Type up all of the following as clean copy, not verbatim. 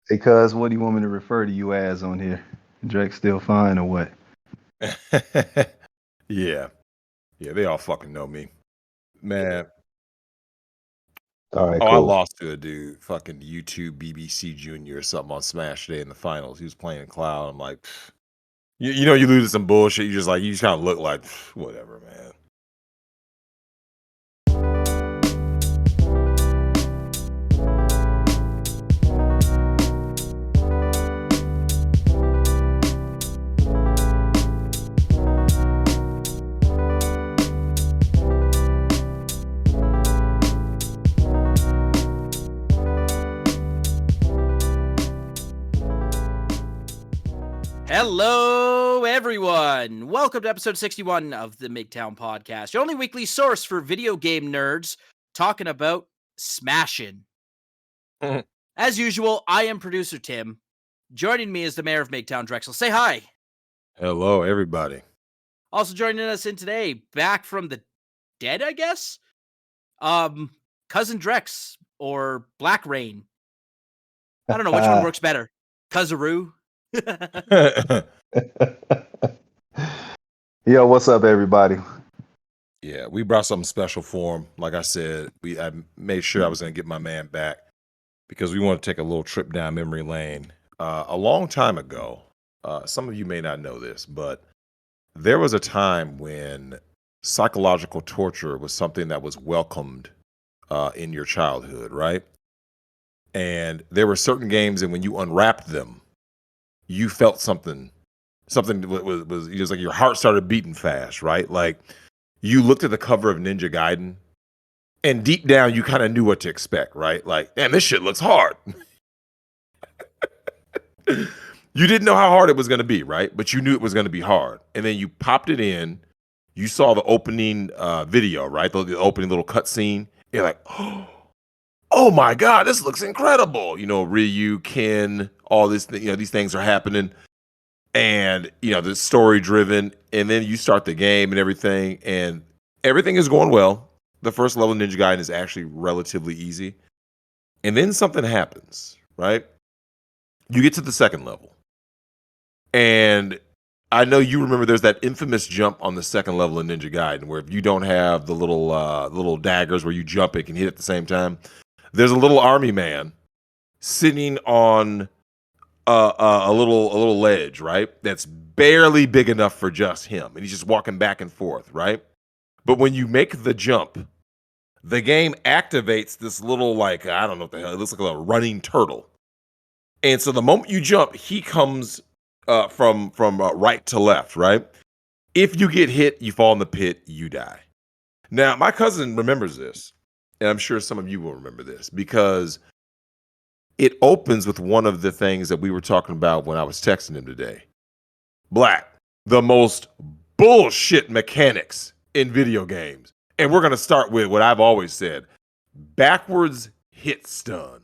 Hey, cuz, what do you want me to refer to you as on here? Drex still fine or what? Yeah. Yeah, they all fucking know me. Man. All right, Oh, I cool. lost to a dude, fucking YouTube BBC Junior or something on Smash today in the finals. He was playing Cloud. I'm like, "Pff." You know, you lose to some bullshit. You just kind of look like, "Pff, whatever, man." Hello, everyone. Welcome to episode 61 of the Migtown podcast, your only weekly source for video game nerds talking about smashing. As usual, I am producer Tim. Joining me is the mayor of Migtown, Drexel. Say hi. Hello, everybody. Also joining us in today, back from the dead, I guess. Cousin Drex or Black Rain. I don't know which one works better. Cousin Yo, what's up, everybody? Yeah, we brought something special for him. Like I said, I made sure I was going to get my man back because we want to take a little trip down memory lane. A long time ago, some of you may not know this, but there was a time when psychological torture was something that was welcomed in your childhood, right? And there were certain games, and when you unwrapped them, you felt something. Something was just like your heart started beating fast, right? Like you looked at the cover of Ninja Gaiden, and deep down you kind of knew what to expect, right? Like, man, this shit looks hard. You didn't know how hard it was going to be, right? But you knew it was going to be hard. And then you popped it in. You saw the opening video, right? The opening little cutscene. You're like, oh my God, this looks incredible. You know, Ryu, Ken, all this, these things are happening. And, the story driven. And then you start the game and everything is going well. The first level of Ninja Gaiden is actually relatively easy. And then something happens, right? You get to the second level. And I know you remember there's that infamous jump on the second level of Ninja Gaiden where if you don't have the little daggers where you jump, it can hit at the same time. There's a little army man sitting on a little ledge, right? That's barely big enough for just him. And he's just walking back and forth, right? But when you make the jump, the game activates this little, I don't know what the hell, it looks like a running turtle. And so the moment you jump, he comes from right to left, right? If you get hit, you fall in the pit, you die. Now, my cousin remembers this, and I'm sure some of you will remember this, because it opens with one of the things that we were talking about when I was texting him today. Black, the most bullshit mechanics in video games. And we're going to start with what I've always said, backwards hit stun.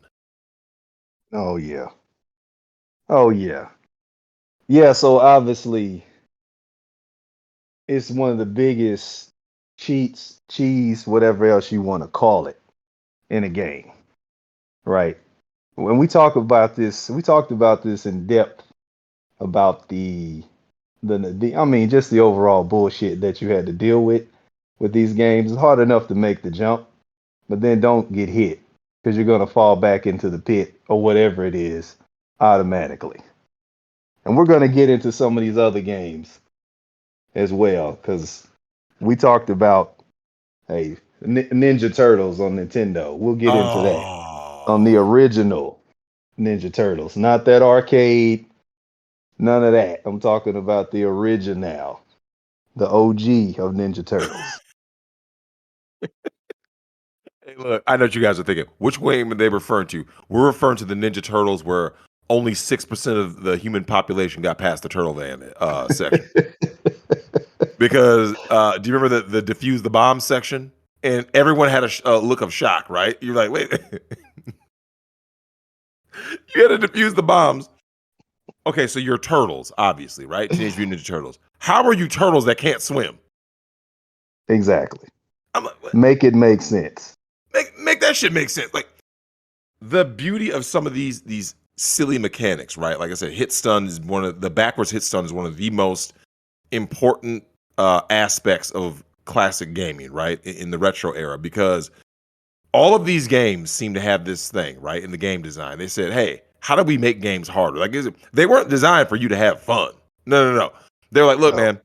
Oh, yeah. Oh, yeah. Yeah, so obviously, it's one of the biggest cheese, whatever else you want to call it, in a game, right? When we talk about this, we talked about this in depth about just the overall bullshit that you had to deal with these games. It's hard enough to make the jump, but then don't get hit because you're going to fall back into the pit or whatever it is automatically. And we're going to get into some of these other games as well because we talked about, hey, Ninja Turtles on Nintendo. We'll get into that on the original Ninja Turtles, not that arcade, none of that. I'm talking about the original, the OG of Ninja Turtles. Hey, look, I know what you guys are thinking. Which game are they referring to? We're referring to the Ninja Turtles where only 6% of the human population got past the turtle van section. Because do you remember the defuse the bomb section? And everyone had a look of shock, right? You're like, wait. You had to defuse the bombs. Okay, so you're turtles, obviously, right? Teenage Mutant Ninja Turtles. How are you turtles that can't swim? Exactly. I'm like, what? Make it make sense. Make that shit make sense. Like the beauty of some of these silly mechanics, right? Like I said, the backwards hit stun is one of the most important aspects of classic gaming, right? In the retro era, because all of these games seem to have this thing, right? In the game design, they said, "Hey, how do we make games harder?" Like, they weren't designed for you to have fun. No. They're like, "Look, No. man,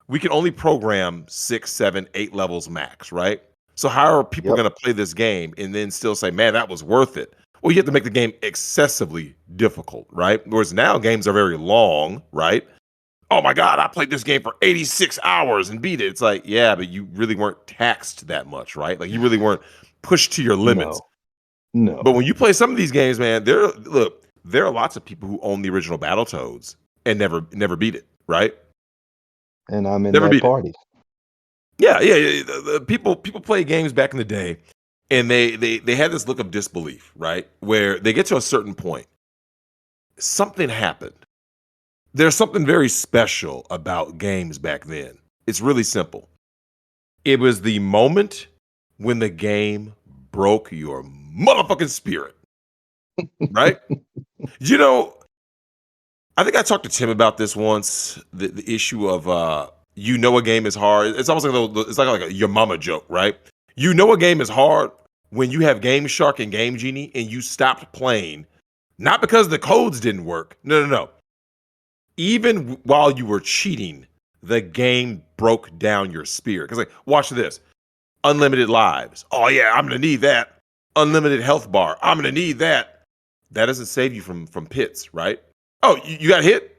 we can only program 6, 7, 8 levels max, right? So how are people Yep. going to play this game and then still say, man, that was worth it?" Well, you have to make the game excessively difficult, right? Whereas now games are very long, right? Oh my God, I played this game for 86 hours and beat it. It's like, yeah, but you really weren't taxed that much, right? Like, you really weren't pushed to your limits. But No. when you play some of these games, man, there are lots of people who own the original Battletoads and never beat it, right? And I'm in Never that beat it. party. Yeah. The people play games back in the day, and they had this look of disbelief, right? Where they get to a certain point, something happened. There's something very special about games back then. It's really simple. It was the moment when the game broke your motherfucking spirit, right? You know, I think I talked to Tim about this once. The issue of a game is hard. It's almost like a your mama joke, right? You know a game is hard when you have Game Shark and Game Genie and you stopped playing, not because the codes didn't work. No. Even while you were cheating, the game broke down your spirit. Because, like, watch this: unlimited lives. Oh yeah, I'm gonna need that. Unlimited health bar. I'm gonna need that. That doesn't save you from pits, right? Oh, you got hit?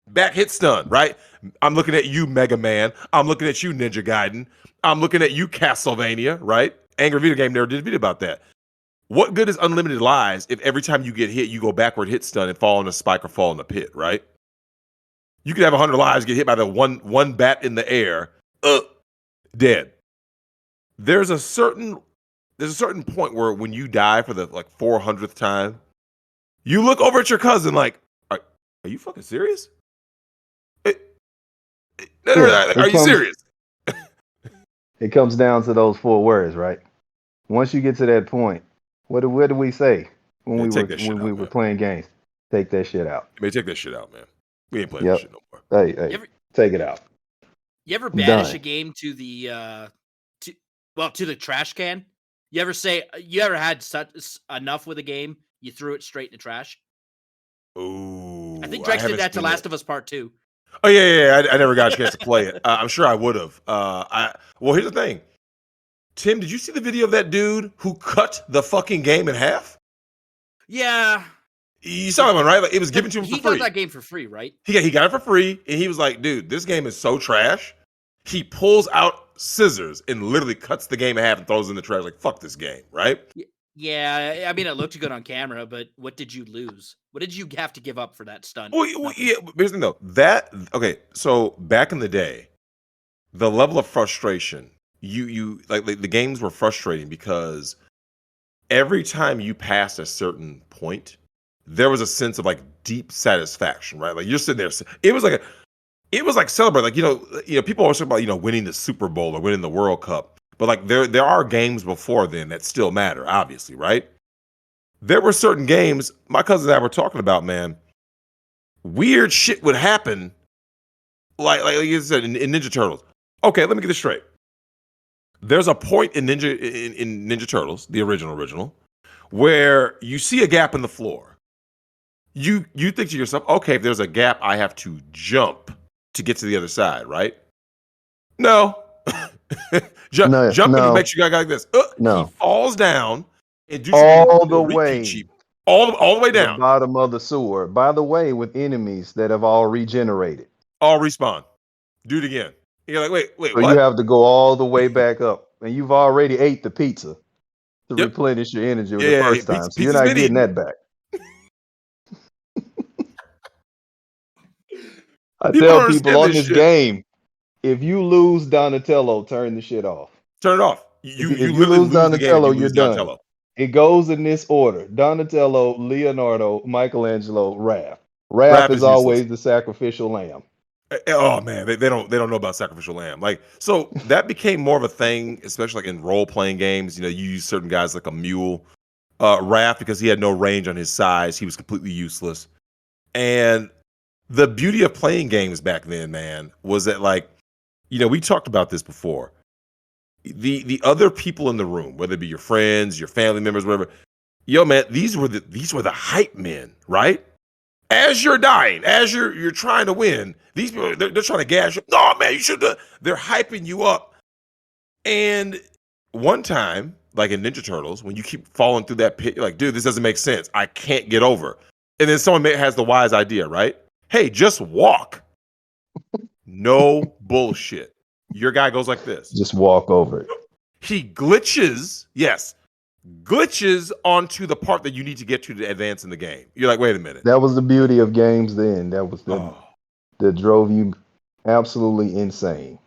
Back hit stun, right? I'm looking at you, Mega Man. I'm looking at you, Ninja Gaiden. I'm looking at you, Castlevania, right? Angry Video Game never did a video about that. What good is unlimited lives if every time you get hit, you go backward hit stun and fall in a spike or fall in a pit, right? You could have 100 lives, get hit by the one bat in the air, dead. There's a certain point where when you die for the 400th time, you look over at your cousin like, are you fucking serious? Yeah, Are you serious? it comes down to those 4 words, right? Once you get to that point, what do we say when Yeah, we take were that shit when we out, were man. playing games? Take that shit out. Man, take that shit out, man. We ain't playing this shit Yep. no more. Hey, You ever, take it out. you ever I'm banish done. a game to the to the trash can? You ever had enough with a game, you threw it straight in the trash? Ooh, I think I Drex did haven't that to seen Last that. of Us Part 2. Oh yeah. I never got a chance to play it. I'm sure I would have. Well, here's the thing. Tim, did you see the video of that dude who cut the fucking game in half? Yeah. You saw that one, right? Like, it was given to him for He got free. that game for free, right? He got it for free, and he was like, dude, this game is so trash. He pulls out scissors and literally cuts the game in half and throws it in the trash. Like, fuck this game, right? Yeah, I mean, it looked good on camera, but what did you lose? What did you have to give up for that stunt? Yeah, but here's the thing, though. Okay, so back in the day, the level of frustration, you like the games were frustrating because every time you passed a certain point, there was a sense of deep satisfaction, right? Like, you're sitting there. It was like celebrate, like, people always talk about winning the Super Bowl or winning the World Cup, but like there are games before then that still matter, obviously, right? There were certain games my cousin and I were talking about, man. Weird shit would happen, like you said in Ninja Turtles. Okay, let me get this straight. There's a point in Ninja Turtles, the original, where you see a gap in the floor. You think to yourself, okay, if there's a gap, I have to jump to get to the other side, right? No. Jumping to make No. sure you got like this. He No. falls down and do All the repeat way sheep. All the way to the down. bottom of the sewer. By the way, with enemies that have all regenerated. All respawn. Do it again. You're like, wait, So you what? have to go all the way back up. And you've already ate the pizza to Yep. replenish your energy the Yeah, first time. So you're pizza's not been getting eaten. that back. I People don't tell people understand on this this shit. game, if you lose Donatello, turn the shit off. Turn it off. If You you literally lose lose the game if Donatello, you you're lose done. Donatello. It goes in this order: Donatello, Leonardo, Michelangelo, Raph. Raph Raph is is useless. always the sacrificial lamb. Oh man, they don't know about sacrificial lamb. Like, so that became more of a thing, especially like in role playing games. You use certain guys like a mule Raph, because he had no range on his size, he was completely useless. And the beauty of playing games back then, man, was that like, we talked about this before. The other people in the room, whether it be your friends, your family members, whatever, yo, man, these were the hype men, right? As you're dying, as you're trying to win, these people they're trying to gas you. No, man, you should. They're hyping you up. And one time, like in Ninja Turtles, when you keep falling through that pit, you're like, dude, this doesn't make sense. I can't get over. And then someone has the wise idea, right? Hey, just walk. No bullshit. Your guy goes like this. Just walk over it. He glitches. Yes. Glitches onto the part that you need to get to advance in the game. You're like, wait a minute. That was the beauty of games then. That was that drove you absolutely insane.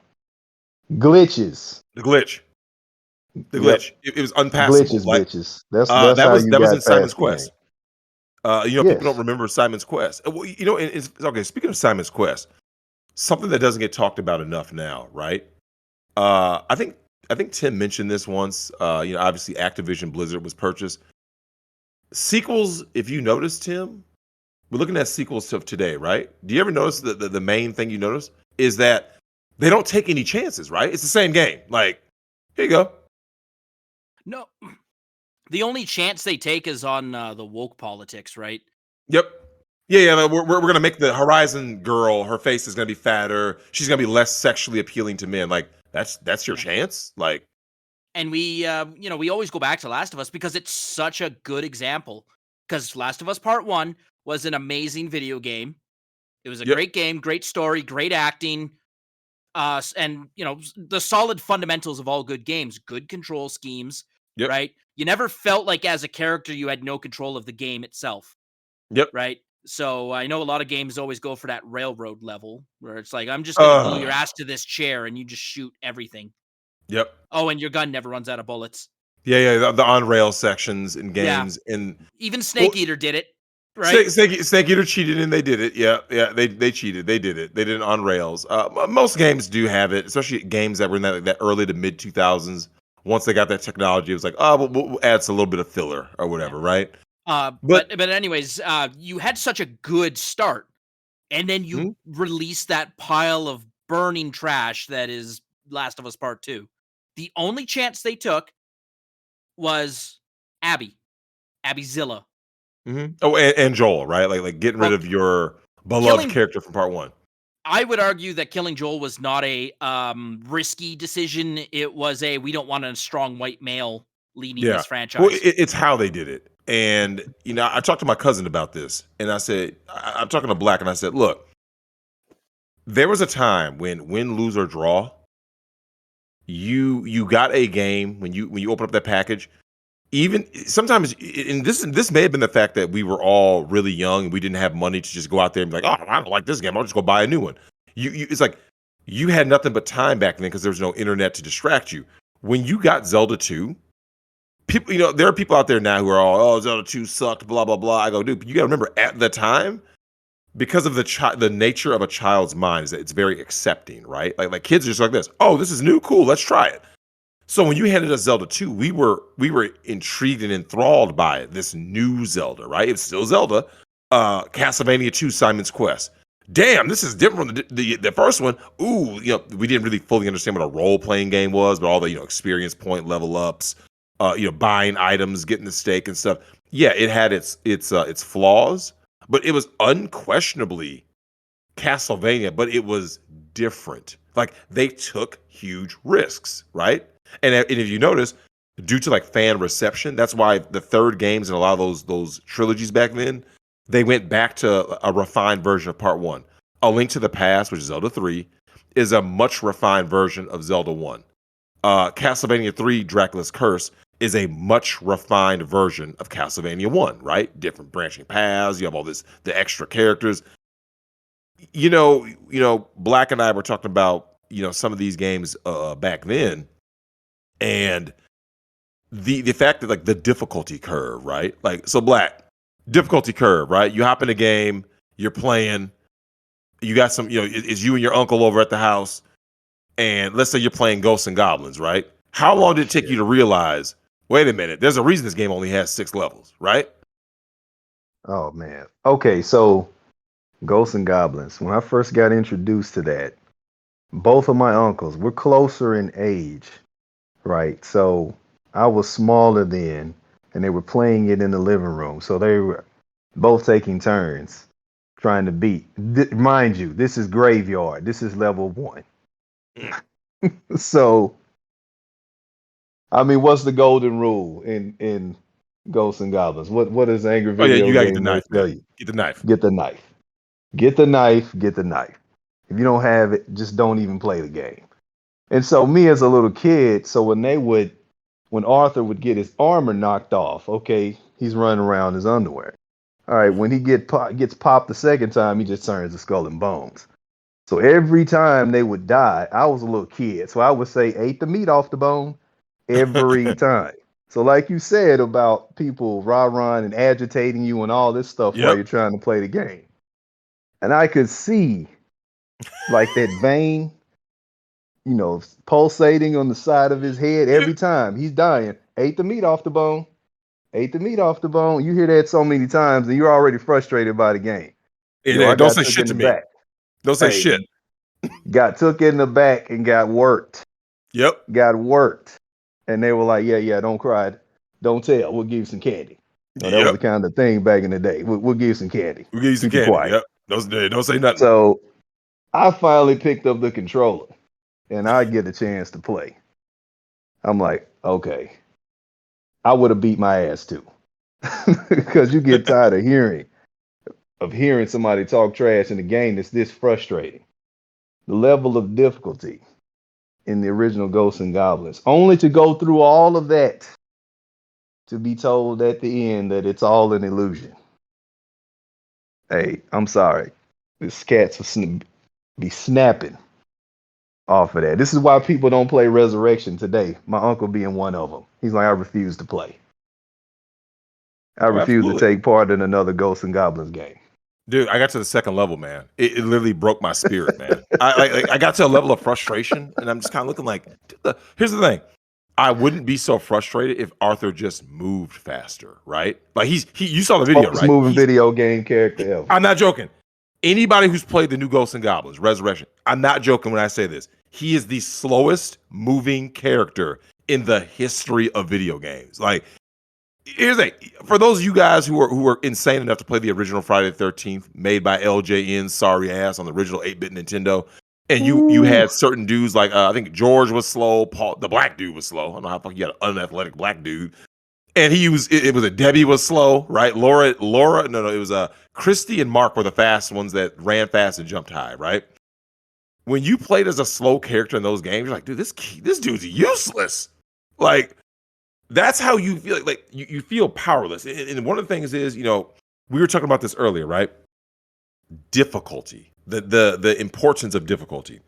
Glitches. The glitch. The glitch. It was unpassable. Glitches, like, bitches. That's how you that was got in Simon's past Quest. Yes. People don't remember Simon's Quest. It's okay. Speaking of Simon's Quest, something that doesn't get talked about enough now, right? I think Tim mentioned this once. Obviously Activision Blizzard was purchased. Sequels, if you notice, Tim, we're looking at sequels of today, right? Do you ever notice that the main thing you notice is that they don't take any chances, right? It's the same game. Like, here you go. No, the only chance they take is on the woke politics, right? Yep. Yeah. We're gonna make the Horizon girl. Her face is gonna be fatter. She's gonna be less sexually appealing to men. Like that's your chance. Like, and we always go back to Last of Us because it's such a good example. Because Last of Us Part 1 was an amazing video game. It was a great game, great story, great acting, and the solid fundamentals of all good games, good control schemes. Yep. Right? You never felt like as a character you had no control of the game itself. Yep. Right? So I know a lot of games always go for that railroad level where it's like, I'm just going to glue your ass to this chair and you just shoot everything. Yep. Oh, and your gun never runs out of bullets. Yeah. The on-rail sections in games. And even Snake Eater did it. Right? Snake Eater cheated and they did it. Yeah. They cheated. They did it. They did it on rails. Most games do have it, especially games that were in that early to mid 2000s. Once they got that technology, it was like, we'll add a little bit of filler or whatever, right? But anyways, you had such a good start, and then you released that pile of burning trash that is Last of Us Part 2. The only chance they took was Abbyzilla. Mm-hmm. Oh, and Joel, right? Like getting rid of your beloved character from Part 1. I would argue that killing Joel was not a risky decision. It was we don't want a strong white male leading this franchise. Well, it's how they did it. And, I talked to my cousin about this, and I said, I'm talking to Black, and I said, look, there was a time when win, lose, or draw, you got a game when you open up that package. Even sometimes, and this may have been the fact that we were all really young and we didn't have money to just go out there and be like, oh, I don't like this game, I'll just go buy a new one. It's like you had nothing but time back then because there was no internet to distract you. When you got Zelda 2, people, there are people out there now who are all, oh, Zelda 2 sucked, blah blah blah. I go, dude, but you got to remember at the time, because of the nature of a child's mind is that it's very accepting, right? Like kids are just like this. Oh, this is new, cool, let's try it. So when you handed us Zelda 2, we were intrigued and enthralled by it. This new Zelda, right? It's still Zelda. Castlevania 2, Simon's Quest. Damn, this is different from the first one. Ooh, we didn't really fully understand what a role-playing game was, but all the experience point level ups, buying items, getting the stake and stuff. Yeah, it had its flaws, but it was unquestionably Castlevania, but it was different. Like they took huge risks, right? And if you notice, due to like fan reception, that's why the third games and a lot of those trilogies back then, they went back to a refined version of Part 1. A Link to the Past, which is Zelda 3, is a much refined version of Zelda 1. Castlevania 3, Dracula's Curse, is a much refined version of Castlevania 1, right? Different branching paths, you have all the extra characters. Black and I were talking about, some of these games back then. And the fact that like the difficulty curve, right? Like, so Black, difficulty curve, right? You hop in a game, you're playing, you got some, it's you and your uncle over at the house, and let's say you're playing Ghosts and Goblins, right? How long did it take you to realize Wait a minute. There's a reason this game only has 6 levels, right? Oh man. Okay, so Ghosts and Goblins. When I first got introduced to that, both of my uncles were closer in age, right? So I was smaller then, and they were playing it in the living room. So they were both taking turns trying to beat. Mind you, this is Graveyard. This is level 1. So, I mean, what's the golden rule in Ghosts and Goblins? What does Angry Oh yeah, you Video gotta get the Game knife, Nerd tell man. you? Get the knife. Get the knife. Get the knife. Get the knife. If you don't have it, just don't even play the game. And so, me as a little kid, so when Arthur would get his armor knocked off, okay, he's running around in his underwear. All right, when he gets popped the second time, he just turns to skull and bones. So every time they would die, I was a little kid, so I would say, ate the meat off the bone every time. So like you said about people rah-rahing and agitating you and all this stuff while Yep. you're trying to play the game. And I could see like that vein, pulsating on the side of his head every time he's dying. Ate the meat off the bone. Ate the meat off the bone. You hear that so many times and you're already frustrated by the game. I Don't got say took shit in to the me. back. Don't say Hey, shit. got took in the back and got worked. Yep. Got worked. And they were like, yeah, don't cry. Don't tell. We'll give you some candy. That was the kind of thing back in the day. We'll give you some candy. We'll give you some Keep it candy. quiet. Yep. Don't say nothing. So I finally picked up the controller and I get a chance to play. I'm like, okay. I would have beat my ass too. Because you get tired of hearing somebody talk trash in a game that's this frustrating. The level of difficulty in the original Ghosts and Goblins, only to go through all of that to be told at the end that it's all an illusion. Hey, I'm sorry. This cats will be snapping off of that. This is why people don't play Resurrection today. My uncle being one of them. He's like, I refuse to play. I refuse to take part in another Ghosts and Goblins game. Dude, I got to the second level, man. It literally broke my spirit, man. I got to a level of frustration, and I'm just kind of looking like, here's the thing. I wouldn't be so frustrated if Arthur just moved faster, right? Like you saw the video, Most right? moving video game character ever. I'm not joking. Anybody who's played the new Ghosts and Goblins, Resurrection, I'm not joking when I say this. He is the slowest moving character in the history of video games. Like, here's the thing. For those of you guys who are insane enough to play the original Friday the 13th, made by LJN's sorry ass on the original 8-bit Nintendo, and you had certain dudes like I think George was slow, Paul, the black dude was slow. I don't know how fuck you got an unathletic black dude. And it was a Debbie was slow, right? Laura, no, it was Christy and Mark were the fast ones that ran fast and jumped high, right? When you played as a slow character in those games, you're like, dude, this dude's useless. Like, that's how you feel. Like you feel powerless. And one of the things is, we were talking about this earlier, right? Difficulty, the importance of difficulty.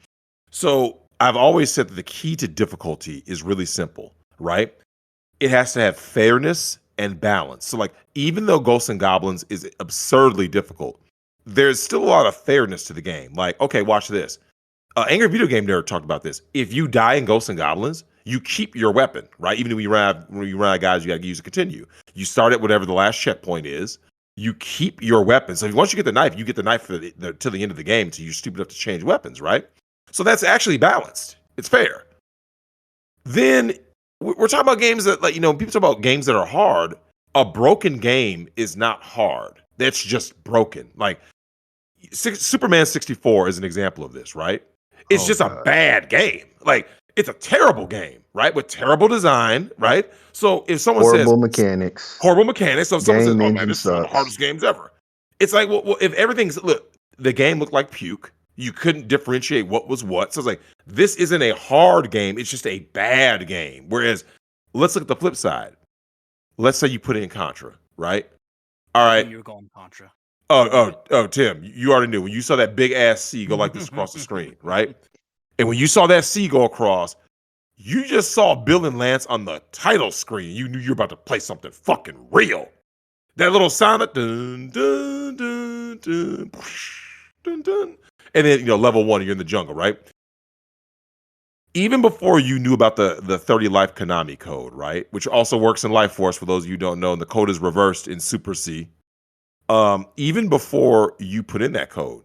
So I've always said that the key to difficulty is really simple, right? It has to have fairness and balance. So like, even though Ghosts and Goblins is absurdly difficult, there's still a lot of fairness to the game. Like, okay, watch this. Angry Video Game Nerd talked about this. If you die in Ghosts and Goblins, you keep your weapon, right? Even when you run out of guys, you got to use to continue. You start at whatever the last checkpoint is. You keep your weapon. So once you get the knife, you get the knife to the end of the game until you're stupid enough to change weapons, right? So that's actually balanced. It's fair. Then we're talking about games that, like, people talk about games that are hard. A broken game is not hard. That's just broken. Like, Superman 64 is an example of this, right? It's just a bad game. Like, it's a terrible game, right? With terrible design, right? So if someone says horrible mechanics, so if someone says, "Oh man, this is one of the hardest games ever," it's like, well, if the game looked like puke. You couldn't differentiate what was what. So it's like, this isn't a hard game. It's just a bad game. Whereas, let's look at the flip side. Let's say you put it in Contra, right? All right. You were going Contra. Oh, Tim, you already knew. When you saw that big ass C go like this across the screen, right? And when you saw that C go across, you just saw Bill and Lance on the title screen. You knew you were about to play something fucking real. That little sound of dun, dun, dun, dun, dun, dun. And then, level 1, you're in the jungle, right? even before you knew about the 30 life Konami code, right? Which also works in Life Force for those of you who don't know, and the code is reversed in Super C. Even before you put in that code,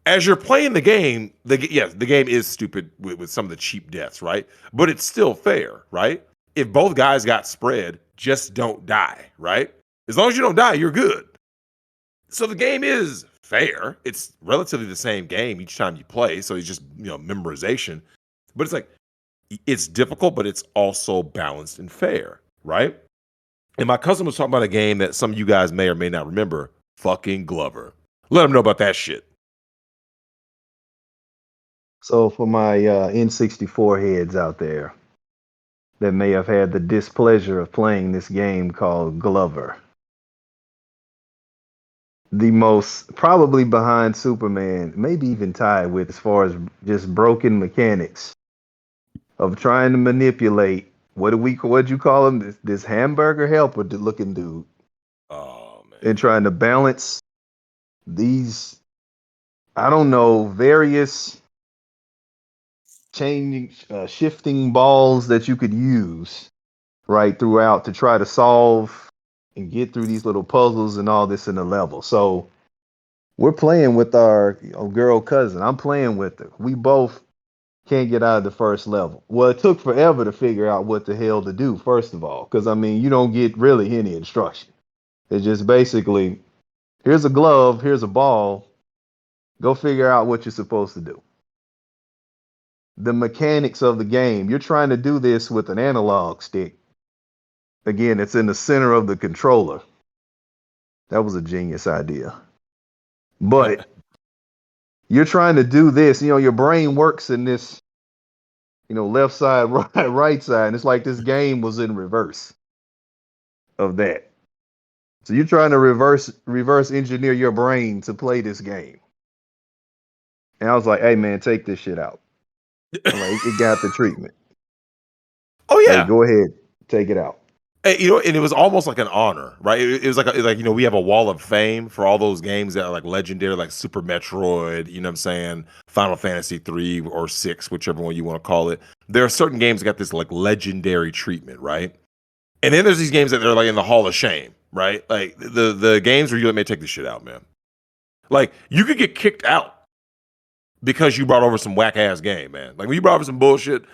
as you're playing the game, the game is stupid with some of the cheap deaths, right? But it's still fair, right? If both guys got spread, just don't die, right? As long as you don't die, you're good. So the game is fair. It's relatively the same game each time you play, so it's just memorization. But it's like it's difficult, but it's also balanced and fair, right? And my cousin was talking about a game that some of you guys may or may not remember, fucking Glover. Let him know about that shit. So for my N64 heads out there that may have had the displeasure of playing this game called Glover, the most probably behind Superman, maybe even tied with as far as just broken mechanics of trying to manipulate what'd you call him? This hamburger helper looking dude. Oh man. And trying to balance these, I don't know, various shifting balls that you could use right throughout to try to solve and get through these little puzzles and all this in the level. So we're playing with our girl cousin. I'm playing with her. We both can't get out of the first level. Well, it took forever to figure out what the hell to do, first of all, because I mean, you don't get really any instruction. It's just basically, here's a glove, here's a ball, go figure out what you're supposed to do. The mechanics of the game, you're trying to do this with an analog stick. Again, it's in the center of the controller. That was a genius idea. But you're trying to do this, your brain works in this, left side, right side. And it's like this game was in reverse of that. So you're trying to reverse engineer your brain to play this game. And I was like, hey man, take this shit out. I'm like, it got the treatment. Oh yeah. Hey, go ahead, take it out. And it was almost like an honor, right? It was like we have a wall of fame for all those games that are like legendary, like Super Metroid, you know what I'm saying? Final Fantasy 3 or 6, whichever one you want to call it. There are certain games that got this like legendary treatment, right? And then there's these games that are like in the Hall of Shame, right? Like the games where you let me take this shit out, man. Like you could get kicked out because you brought over some whack ass game, man. Like when you brought over some bullshit.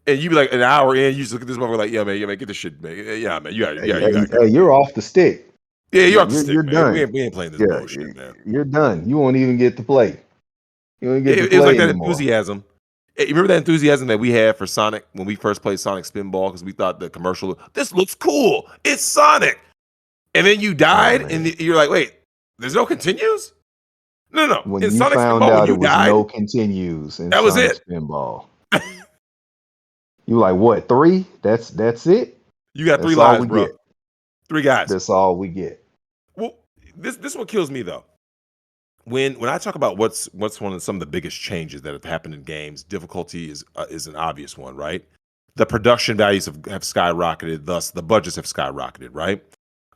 And you be like an hour in, you just look at this motherfucker like, yeah, man, get this shit, man. Yeah, man, you got Hey, you're off the stick. Yeah, you're off the stick, you're man. done. We ain't playing this bullshit, man. You're done. You won't even get to play. You won't get to play It was like that anymore. enthusiasm. You remember that enthusiasm that we had for Sonic when we first played Sonic Spinball because we thought the commercial, this looks cool. It's Sonic. And then you died, and you're like, wait, there's no continues? No. When in you Sonic found Spinball, out when you it was died, no continues in that was Sonic it. Spinball. You like what? 3? That's it. You got That's 3 all lives, we bro. get. 3 guys. That's all we get. Well, this what kills me though. When I talk about what's one of some of the biggest changes that have happened in games, difficulty is an obvious one, right? The production values have skyrocketed, thus the budgets have skyrocketed, right?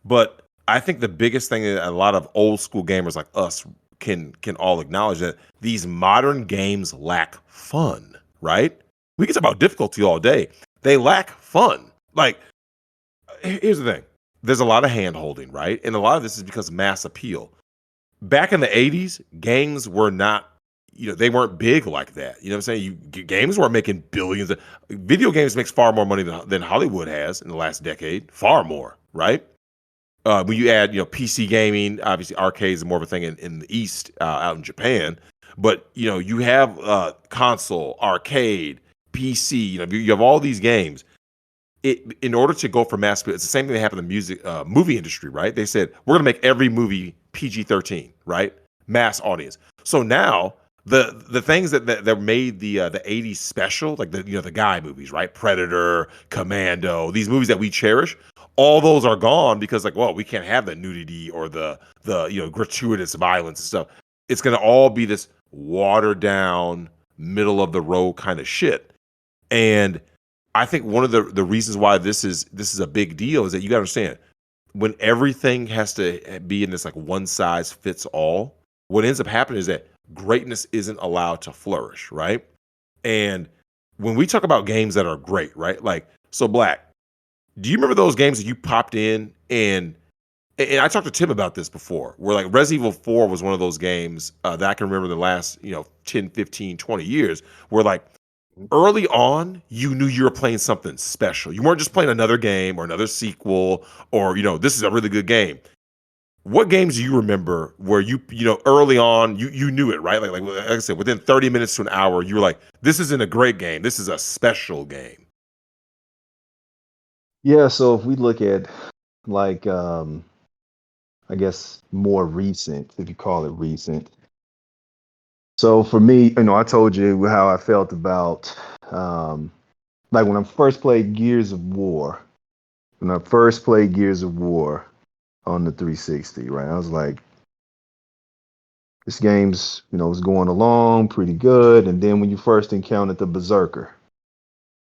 But I think the biggest thing that a lot of old school gamers like us can all acknowledge that these modern games lack fun, right? We can talk about difficulty all day. They lack fun. Like, here's the thing. There's a lot of hand holding, right? And a lot of this is because mass appeal. Back in the 80s, games were not, they weren't big like that. You know what I'm saying? Games weren't making billions. Video games makes far more money than Hollywood has in the last decade. Far more, right? When you add, PC gaming, obviously arcades are more of a thing in the East, out in Japan. But, you have console, arcade, PC, you have all these games. In order to go for mass appeal, it's the same thing that happened in the movie industry, right? They said, we're going to make every movie PG-13, right? Mass audience. So now the things that made the 80s special, like the guy movies, right? Predator, Commando, these movies that we cherish, all those are gone because we can't have the nudity or the gratuitous violence and stuff. It's going to all be this watered down, middle of the road kind of shit. And I think one of the reasons why this is a big deal is that you got to understand, when everything has to be in this like one size fits all, what ends up happening is that greatness isn't allowed to flourish, right? And when we talk about games that are great, right? Like, so Black, do you remember those games that you popped in and I talked to Tim about this before, where like Resident Evil 4 was one of those games that I can remember the last, 10, 15, 20 years, where like early on, you knew you were playing something special. You weren't just playing another game or another sequel or, this is a really good game. What games do you remember where early on, you knew it, right? Like I said, within 30 minutes to an hour, you were like, this isn't a great game. This is a special game. Yeah, so if we look at like I guess more recent, if you call it recent. So for me, I told you how I felt about like when I first played Gears of War. When I first played Gears of War on the 360, right? I was like, this game's, was going along pretty good. And then when you first encountered the Berserker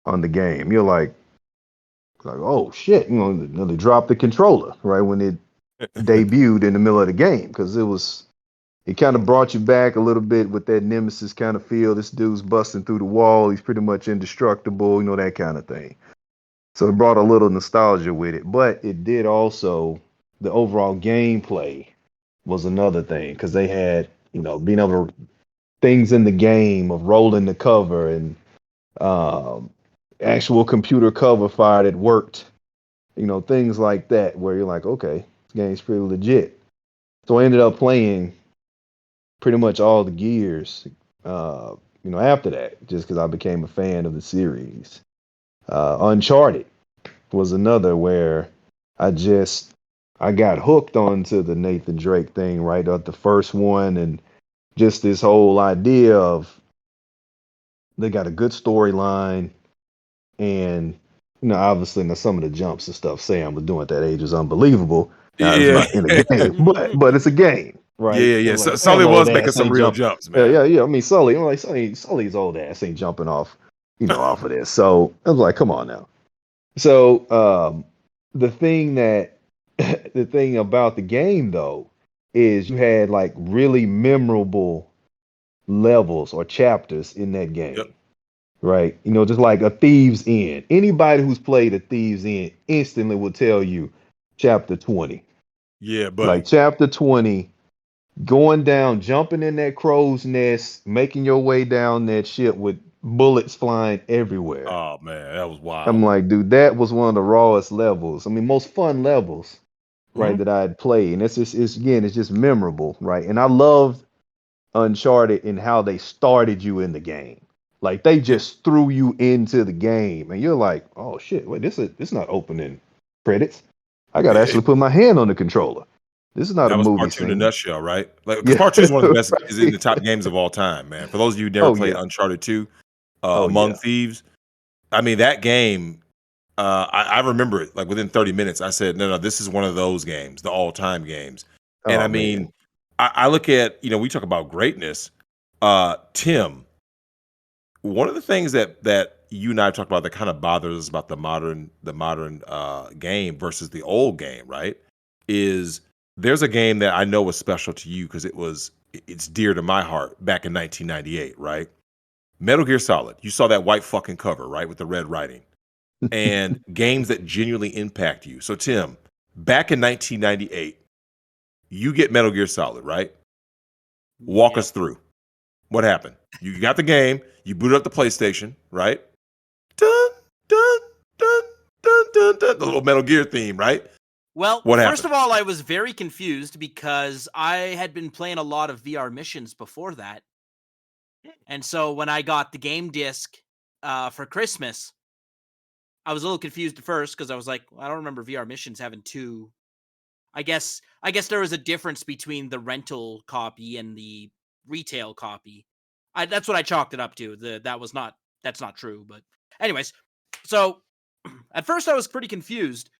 on the game, you're like, oh shit, they dropped the controller, right? When it debuted in the middle of the game, because it kind of brought you back a little bit with that Nemesis kind of feel. This dude's busting through the wall. He's pretty much indestructible, that kind of thing. So it brought a little nostalgia with it, but it did also, the overall gameplay was another thing because they had, being able to, things in the game of rolling the cover and actual computer cover fire that worked, things like that where you're like, okay, this game's pretty legit. So I ended up playing pretty much all the Gears, after that, just because I became a fan of the series. Uncharted was another where I got hooked onto the Nathan Drake thing right at the first one, and just this whole idea of they got a good storyline, and obviously now some of the jumps and stuff Sam was doing at that age was unbelievable. It's Yeah. not in a game, but it's a game, right? Yeah. So like Sully Sam was old making ass some ain't real jump. jumps, Yeah, man. yeah, yeah. I mean Sully's old ass ain't jumping off, off of this. So I was like, come on now. So the thing that the thing about the game though is you had like really memorable levels or chapters in that Yep. game, right? Just like a Thieves End. Anybody who's played a Thieves End instantly will tell you chapter 20. Yeah, buddy. Like chapter 20, going down, jumping in that crow's nest, making your way down that ship with bullets flying everywhere. Oh man, that was I'm wild. like, dude, that was one of the rawest levels. I mean, most fun levels, right, Mhm. that I had played. And it's just memorable, right? And I loved Uncharted and how they started you in the game. Like they Yeah. just threw you into the game, and you're like, oh shit, wait, this not opening credits. I gotta actually put my hand on the controller. This is not a That was movie part two in a scene. nutshell, right? Like, because Yeah. part two is one of the best, is in the Right. top games of all time, man. For those of you who never Oh played yeah. Uncharted 2, Oh Among yeah. Thieves, I mean, that game, I remember it like within 30 minutes. I said, no, this is one of those games, the all time games. And I Oh mean, man. I look at, we talk about greatness. Tim, one of the things that you and I talked about that kind of bothers us about the modern game versus the old game, right? Is there's a game that I know was special to you because it's dear to my heart back in 1998, right? Metal Gear Solid. You saw that white fucking cover, right, with the red writing, and games that genuinely impact you. So Tim, back in 1998, you get Metal Gear Solid, right? Walk Yep. us through. What happened? You got the game. You booted up the PlayStation, right? Dun, dun, dun, dun, dun, dun. The little Metal Gear theme, right? Well, What first happened? of all, I was very confused because I had been playing a lot of VR missions before that. And so when I got the game disc for Christmas, I was a little confused at first because I was like, well, I don't remember VR missions having two. I guess there was a difference between the rental copy and the retail copy. That's what I chalked it up to. That's not true, but anyways. So at first I was pretty confused.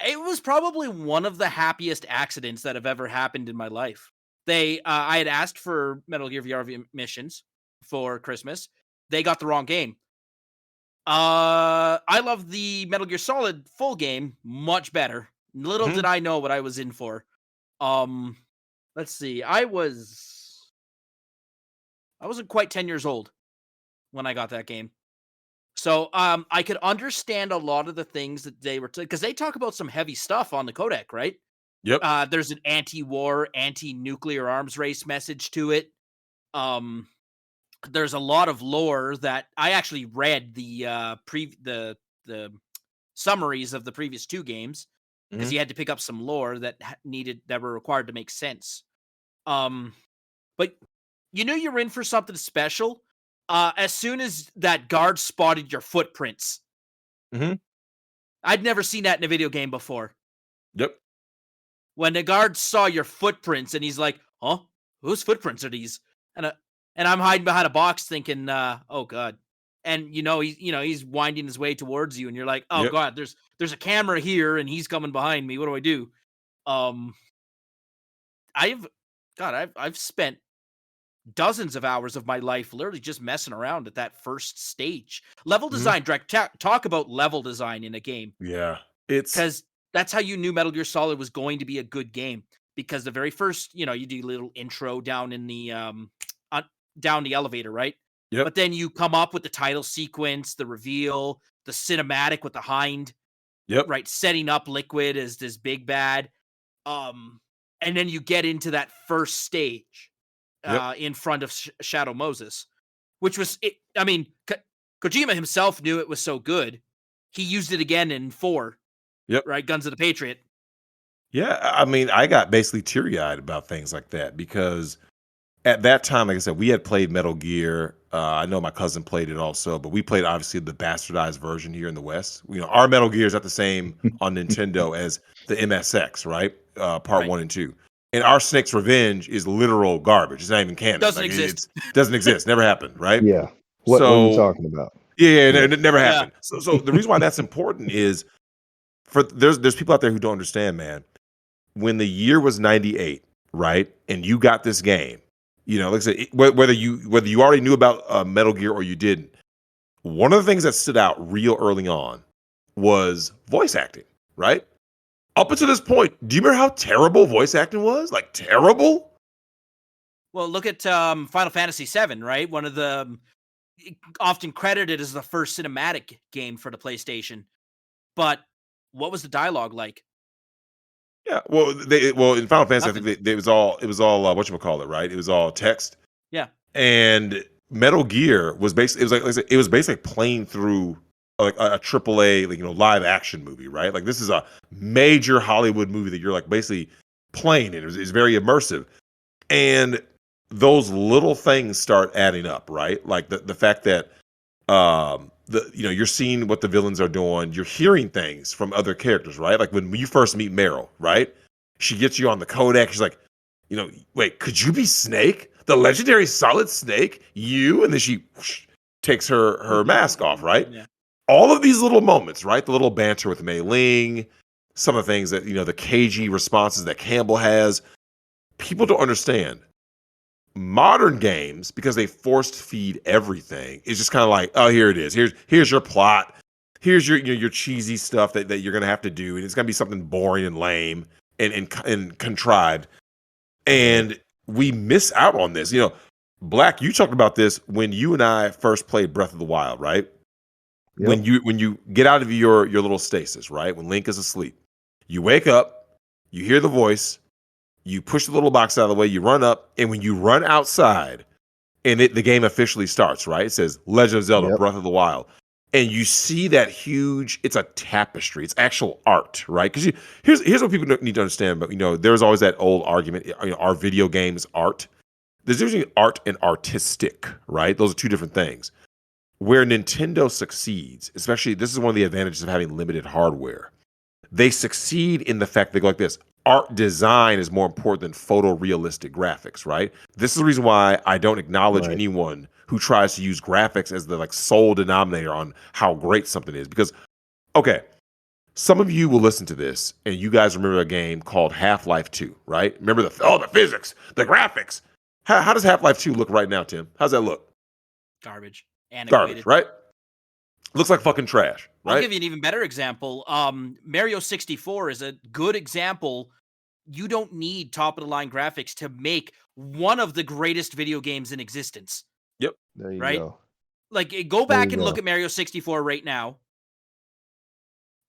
It was probably one of the happiest accidents that have ever happened in my life. I had asked for Metal Gear VR missions for Christmas. They got the wrong game. I love the Metal Gear Solid full game much better. Little Mhm. did I know what I was in for. Um, let's see. I wasn't quite 10 years old when I got that game. So I could understand a lot of the things that they were because they talk about some heavy stuff on the codec, right? Yep. There's an anti-war, anti-nuclear arms race message to it. There's a lot of lore that I actually read the the summaries of the previous 2 games because Mhm. you had to pick up some lore that were required to make sense. But you knew you were in for something special as soon as that guard spotted your footprints. Mhm. I'd never seen that in a video game before. Yep. When the guard saw your footprints and he's like, "Huh? Whose footprints are these?" And and I'm hiding behind a box thinking, "Oh god." And he's winding his way towards you and you're like, "Oh Yep. god, there's a camera here and he's coming behind me. What do I do?" Um I've I've spent dozens of hours of my life literally just messing around at that first stage. Level Mhm. design, Drek, talk about level design in a game. Yeah. It's Because that's how you knew Metal Gear Solid was going to be a good game. Because the very first, you do a little intro down in the on, down the elevator, right? Yep. But then you come up with the title sequence, the reveal, the cinematic with the hind, Yep. right? Setting up Liquid as this big bad. And then you get into that first stage Yep. in front of Shadow Moses, which was it. I mean, Kojima himself knew it was so good. He used it again in 4, Yep. right? Guns of the Patriot. Yeah, I mean, I got basically teary-eyed about things like that because at that time, like I said, we had played Metal Gear. I know my cousin played it also, but we played obviously the bastardized version here in the West. Our Metal Gear is not the same on Nintendo as the MSX, right? Part Right. 1 and 2. And our Snake's Revenge is literal garbage. It's not even canon. Doesn't Like exist. it doesn't exist. Never happened, right? Yeah. What are you So talking about? yeah, Yeah. it never Yeah. happened. So the reason why that's important is for there's people out there who don't understand, man. When the year was 98, right? And you got this game, like I said, whether you already knew about Metal Gear or you didn't, one of the things that stood out real early on was voice acting, right? Up until this point, do you remember how terrible voice acting was? Like terrible? Well, look at Final Fantasy VII, right? One of the often credited as the first cinematic game for the PlayStation. But what was the dialogue like? Yeah. Well in Final Fantasy, I Nothing. think it was all whatchamacallit, right? It was all text. Yeah. And Metal Gear was basically like I said, it was basically playing through like a AAA live action movie, right? Like this is a major Hollywood movie that you're like basically playing it. It's very immersive, and those little things start adding up, right? Like the fact that you're seeing what the villains are doing, you're hearing things from other characters, right? Like when you first meet Meryl, right? She gets you on the codec. She's like, wait, could you be Snake? The legendary Solid Snake? You? And then she takes her mask off, right? Yeah. All of these little moments, right? The little banter with Mei Ling, some of the things that, the cagey responses that Campbell has. People don't understand. Modern games, because they forced feed everything, it's just kind of like, oh, here it is. Here's your plot. Here's your cheesy stuff that you're gonna have to do, and it's gonna be something boring and lame and contrived. And we miss out on this. Black, you talked about this when you and I first played Breath of the Wild, right? Yep. When you get out of your little stasis, right? When Link is asleep, you wake up, you hear the voice, you push the little box out of the way, you run up, and when you run outside, and the game officially starts, right? It says Legend of Zelda, Yep. Breath of the Wild. And you see that huge, it's a tapestry, it's actual art, right? Because here's what people need to understand. But there's always that old argument, are video games art? There's usually art and artistic, right? Those are two different things. Where Nintendo succeeds, especially this is one of the advantages of having limited hardware. They succeed in the fact they go like this. Art design is more important than photorealistic graphics, right? This is the reason why I don't acknowledge Right. anyone who tries to use graphics as the sole denominator on how great something is. Because, okay, some of you will listen to this and you guys remember a game called Half-Life 2, right? Remember the physics, the graphics. How does Half-Life 2 look right now, Tim? How's that look? Garbage. Garbage, Antiquated. right? Looks like fucking trash, right? I'll give you an even better example. Mario 64 is a good example. You don't need top of the line graphics to make one of the greatest video games in existence. Yep. There you Right? go. Like, go There back you and look go. at Mario 64 right now.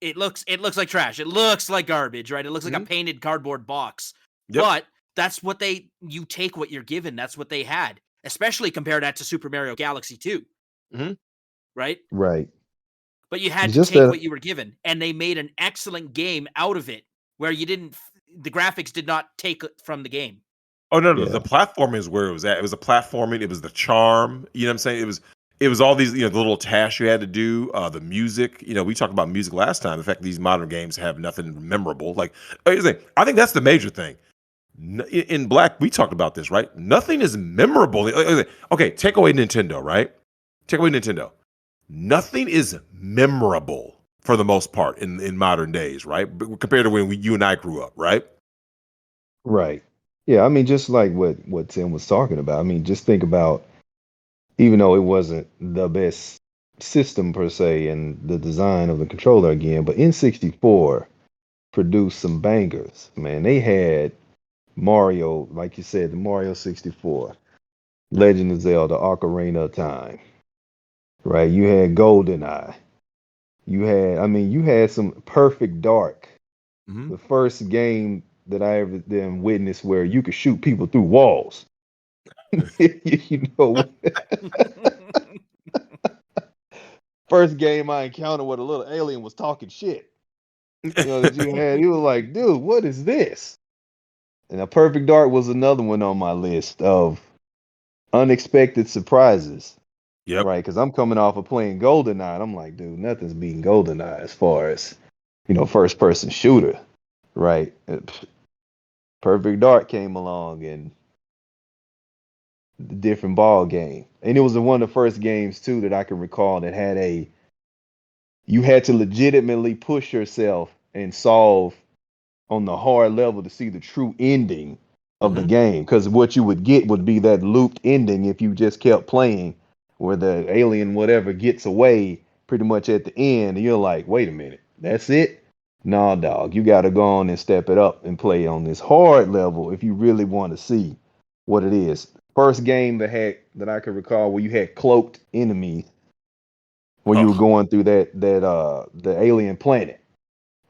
It looks like trash. It looks like garbage, right? It looks like a painted cardboard box. Yep. But that's what you take what you're given. That's what they had, especially compare that to Super Mario Galaxy 2, right? Right. But you had to Just take that. what you were given, and they made an excellent game out of it, where the graphics did not take it from the game. Oh no, Yeah. the platforming is where it was at. It was the platforming. It was the charm. You know what I'm saying? It was all these, the little tasks you had to do. The music. We talked about music last time. The fact that these modern games have nothing memorable. Like, I think that's the major thing. In Black, we talked about this, right? Nothing is memorable. Okay, take away Nintendo, right? Take away Nintendo. Nothing is memorable for the most part in modern days, right? Compared to when you and I grew up, right? Right. Yeah. I mean, just like what Tim was talking about. I mean, just think about, even though it wasn't the best system per se and the design of the controller again, but N64 produced some bangers. Man, they had Mario, like you said, the Mario 64, Legend of Zelda, Ocarina of Time, right? You had GoldenEye. You had some Perfect Dark, the first game that I ever then witnessed where you could shoot people through walls. you know, first game I encountered where the little alien was talking shit. That you had. You were like, dude, what is this? And a Perfect Dark was another one on my list of unexpected surprises. Yep. Right, because I'm coming off of playing GoldenEye, and I'm like, dude, nothing's beating GoldenEye as far as, first person shooter. Right. Perfect Dark came along and the different ball game. And it was one of the first games too that I can recall that you had to legitimately push yourself and solve on the hard level to see the true ending of the game. Because what you would get would be that looped ending if you just kept playing, where the alien whatever gets away pretty much at the end, and you're like, wait a minute, that's it? Nah, dog, you got to go on and step it up and play on this hard level if you really want to see what it is. First game that I can recall where you had cloaked enemies when you were going through the alien planet.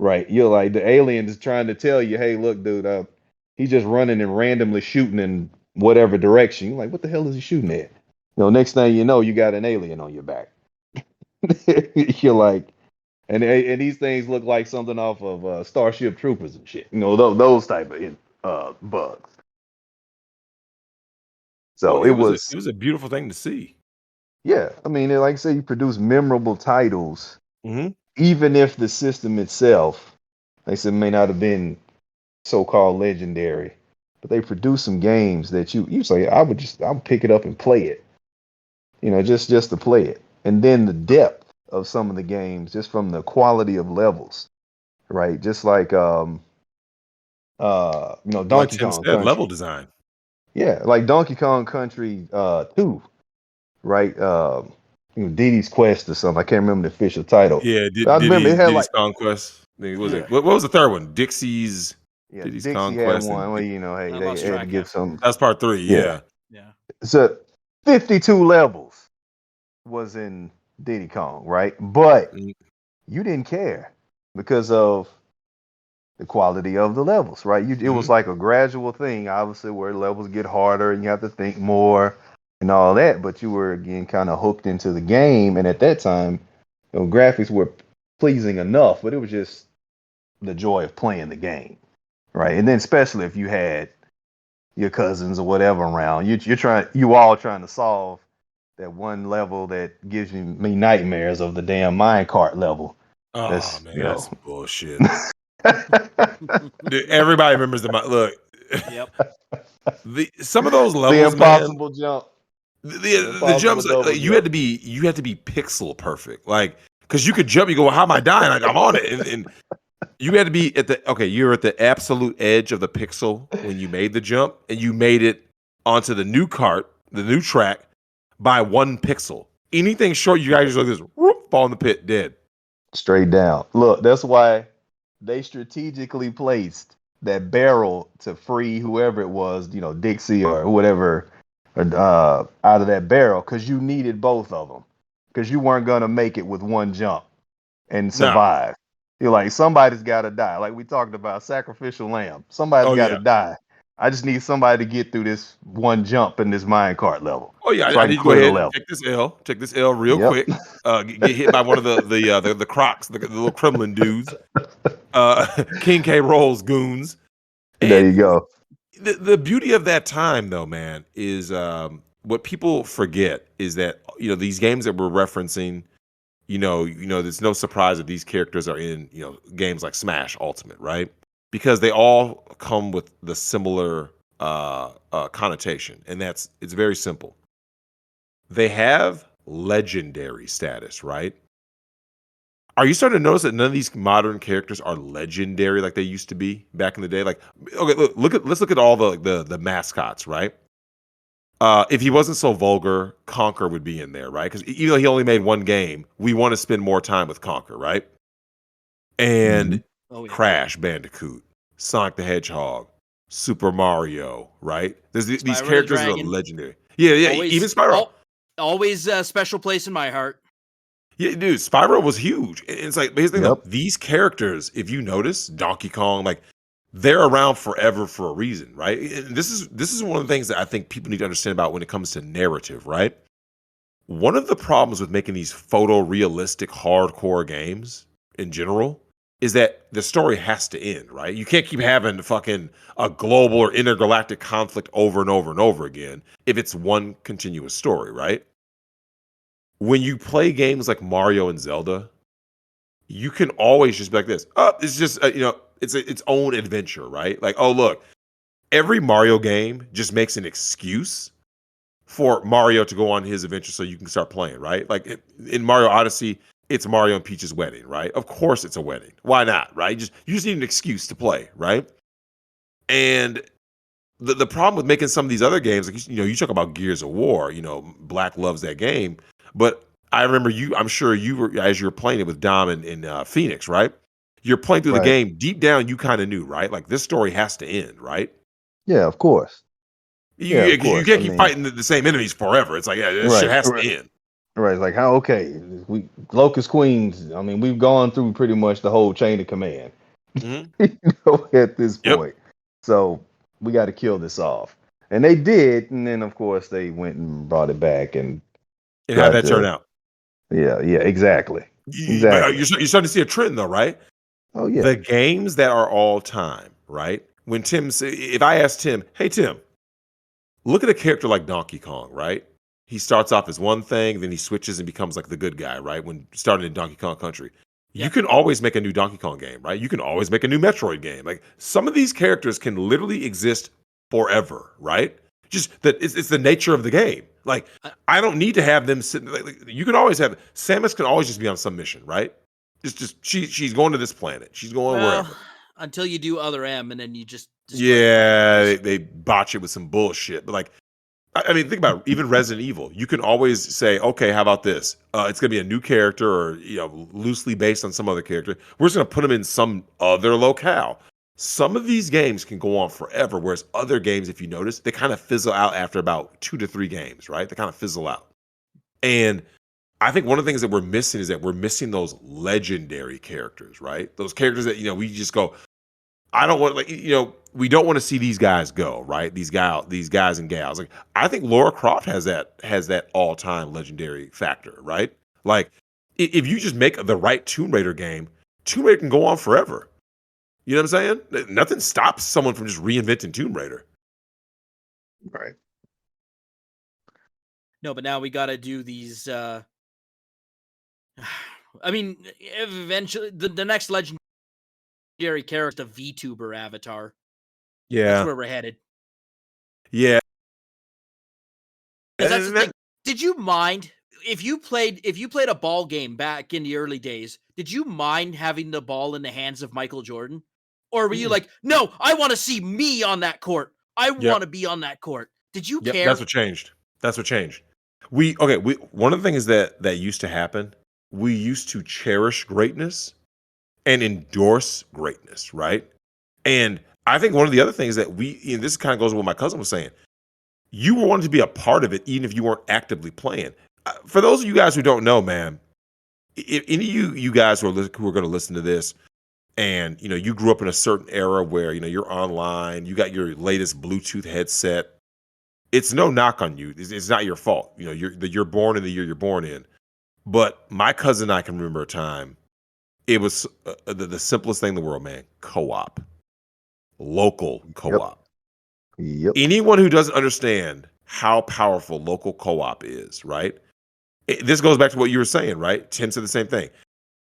Right. You're like, the alien is trying to tell you, hey, look, dude, he's just running and randomly shooting in whatever direction. You're like, what the hell is he shooting at? Next thing you know, you got an alien on your back. You're like, and these things look like something off of Starship Troopers and shit. Those type of bugs. Well, So it it was was, a beautiful thing to see. yeah. I mean, like I say, you produce memorable titles, even if the system itself, like I said, may not have been so-called legendary, but they produce some games that you say I would pick it up and play it, just to play it. And then the depth of some of the games, just from the quality of levels, right? Just like Like Donkey Tim Kong said, level Country. design. Yeah, like Donkey Kong Country 2, right? Diddy's Quest or something. I can't remember the official title. Yeah, But I remember it had Diddy's like, Conquest. What was yeah, it? What was the third one? Dixie's yeah, Diddy's Dixie had Conquest one and where hey, I they lost had to track give of. some. that's part 3. Yeah, Yeah. Yeah. so 52 levels was in Diddy Kong, right? But Mm, you didn't care because of the quality of the levels, right? It was like a gradual thing, obviously, where levels get harder and you have to think more and all that. But you were again kind of hooked into the game, and at that time, graphics were pleasing enough, but it was just the joy of playing the game, right? And then especially if you had your cousins or whatever around, you all trying to solve that one level that gives me nightmares of the damn minecart level. Oh That's man, that's bullshit. Yep. Dude, everybody remembers look. Some of those the levels, man. impossible jump, the The impossible jumps, double you had jump. to be pixel perfect, like because you could jump. You go, well, how am I dying? Like I'm on it, and you had to be at you're at the absolute edge of the pixel when you made the jump, and you made it onto the new the new track by 1 pixel. Anything short, you guys just like this, whoop, fall in the pit, dead. Straight down. Look, that's why they strategically placed that barrel to free whoever it was, Dixie or whatever, out of that barrel, because you needed both of them. because you weren't gonna make it with one jump and No. survive. You're like, somebody's got to die. Like we talked about, sacrificial lamb. Somebody's Oh got to yeah. die. I just need somebody to get through this one jump in this minecart level, Oh yeah. so I I can need to go clear the ahead and level. take this L. Take this L real Yep. quick. Get hit by one of the crocs, the little Kremlin dudes. King K. Rolls goons. There And you go. the beauty of that time, though, man, is what people forget is that these games that we're referencing. There's no surprise that these characters are in games like Smash Ultimate, right? Because they all come with the similar connotation, and it's very simple. They have legendary status, right? Are you starting to notice that none of these modern characters are legendary like they used to be back in the day? Like, okay, let's look at all the mascots, right? If he wasn't so vulgar, Conker would be in there, right? Because even though he only made one game, we want to spend more time with Conker, right? Hmm. And Oh yeah. Crash Bandicoot, Sonic the Hedgehog, Super Mario, right? There's these Spyro the characters that are Dragon. legendary. Yeah, even Spyro. Always a special place in my heart. Yeah, dude, Spyro was huge. And it's like, but here's the thing though, Yep. these characters, if you notice, Donkey Kong, like they're around forever for a reason, right? And this is one of the things that I think people need to understand about when it comes to narrative, right? One of the problems with making these photorealistic hardcore games in general is that the story has to end, right? You can't keep having fucking a global or intergalactic conflict over and over and over again if it's one continuous story, right? When you play games like Mario and Zelda, you can always just be like this. Oh, it's just it's its own adventure, right? Like, oh look, every Mario game just makes an excuse for Mario to go on his adventure so you can start playing, right? Like in Mario Odyssey, it's Mario and Peach's wedding, right? Of course it's a wedding. Why not, right? You just need an excuse to play, right? And the problem with making some of these other games, like you talk about Gears of War, Black loves that game, but I remember I'm sure you were as you were playing it with Dom and Phoenix, right? You're playing through the Right. game, deep down you kind of knew, right? Like this story has to end, right? Yeah, of course. Yeah, of Because you course. I can't keep mean, fighting the same enemies forever. It's like, yeah, this shit right, has right, to end. right. It's like, how okay, we Locust Queens. I mean, we've gone through pretty much the whole chain of command, Mhm. at this Yep. point. So we got to kill this off, and they did. And then, of course, they went and brought it back and And how'd tried that turn to. out? Yeah, yeah, exactly, But exactly. you're starting to see a trend, though, right? Oh yeah, The games that are all time, right? When if I ask Tim, hey Tim, look at a character like Donkey Kong, right? He starts off as one thing, then he switches and becomes like the good guy, right? When starting in Donkey Kong Country. You Yep. can always make a new Donkey Kong game, right? You can always make a new Metroid game. Like some of these characters can literally exist forever, right? Just that it's the nature of the game. Like Uh, I don't need to have them sitting. Like, you can always have Samus can always just be on some mission, right? She's going to this planet. She's going Well, wherever. until you do Other M, and then you just destroy the planet Yeah, twice. they botch it with some bullshit. But like, I mean, think about it. Even Resident Evil. You can always say, okay, how about this? It's gonna be a new character, or loosely based on some other character. We're just gonna put them in some other locale. Some of these games can go on forever, whereas other games, if you notice, they kind of fizzle out after about 2 to 3 games, right? They kind of fizzle out. And I think one of the things that we're missing is that we're missing those legendary characters, right? Those characters that we just go, I don't want we don't want to see these guys go, right? These guys and gals. Like I think Laura Croft has that all-time legendary factor, right? Like if you just make the right Tomb Raider game, Tomb Raider can go on forever. You know what I'm saying? Nothing stops someone from just reinventing Tomb Raider. right. No, but now we got to do these. I mean, eventually, the next legendary character, the VTuber avatar. That's Yeah. where we're headed. Yeah. Because that's the And thing. Did you mind if you played a ball game back in the early days? Did you mind having the ball in the hands of Michael Jordan, or were you like, no, I want to see me on that court. I Yep. want to be on that court. Did you Yep. care? That's what changed. That's what changed. We one of the things that used to happen, we used to cherish greatness and endorse greatness, right? And I think one of the other things that this kind of goes with what my cousin was saying. You wanted to be a part of it, even if you weren't actively playing. For those of you guys who don't know, man, if any of you guys who are going to listen to this, and you grew up in a certain era where you're online, you got your latest Bluetooth headset. It's no knock on you. It's not your fault. You're born in the year you're born in. But my cousin and I can remember a time. It was the simplest thing in the world, man. Co-op, local co-op. Yep. Anyone who doesn't understand how powerful local co-op is, right? This goes back to what you were saying, right? Tim said the same thing.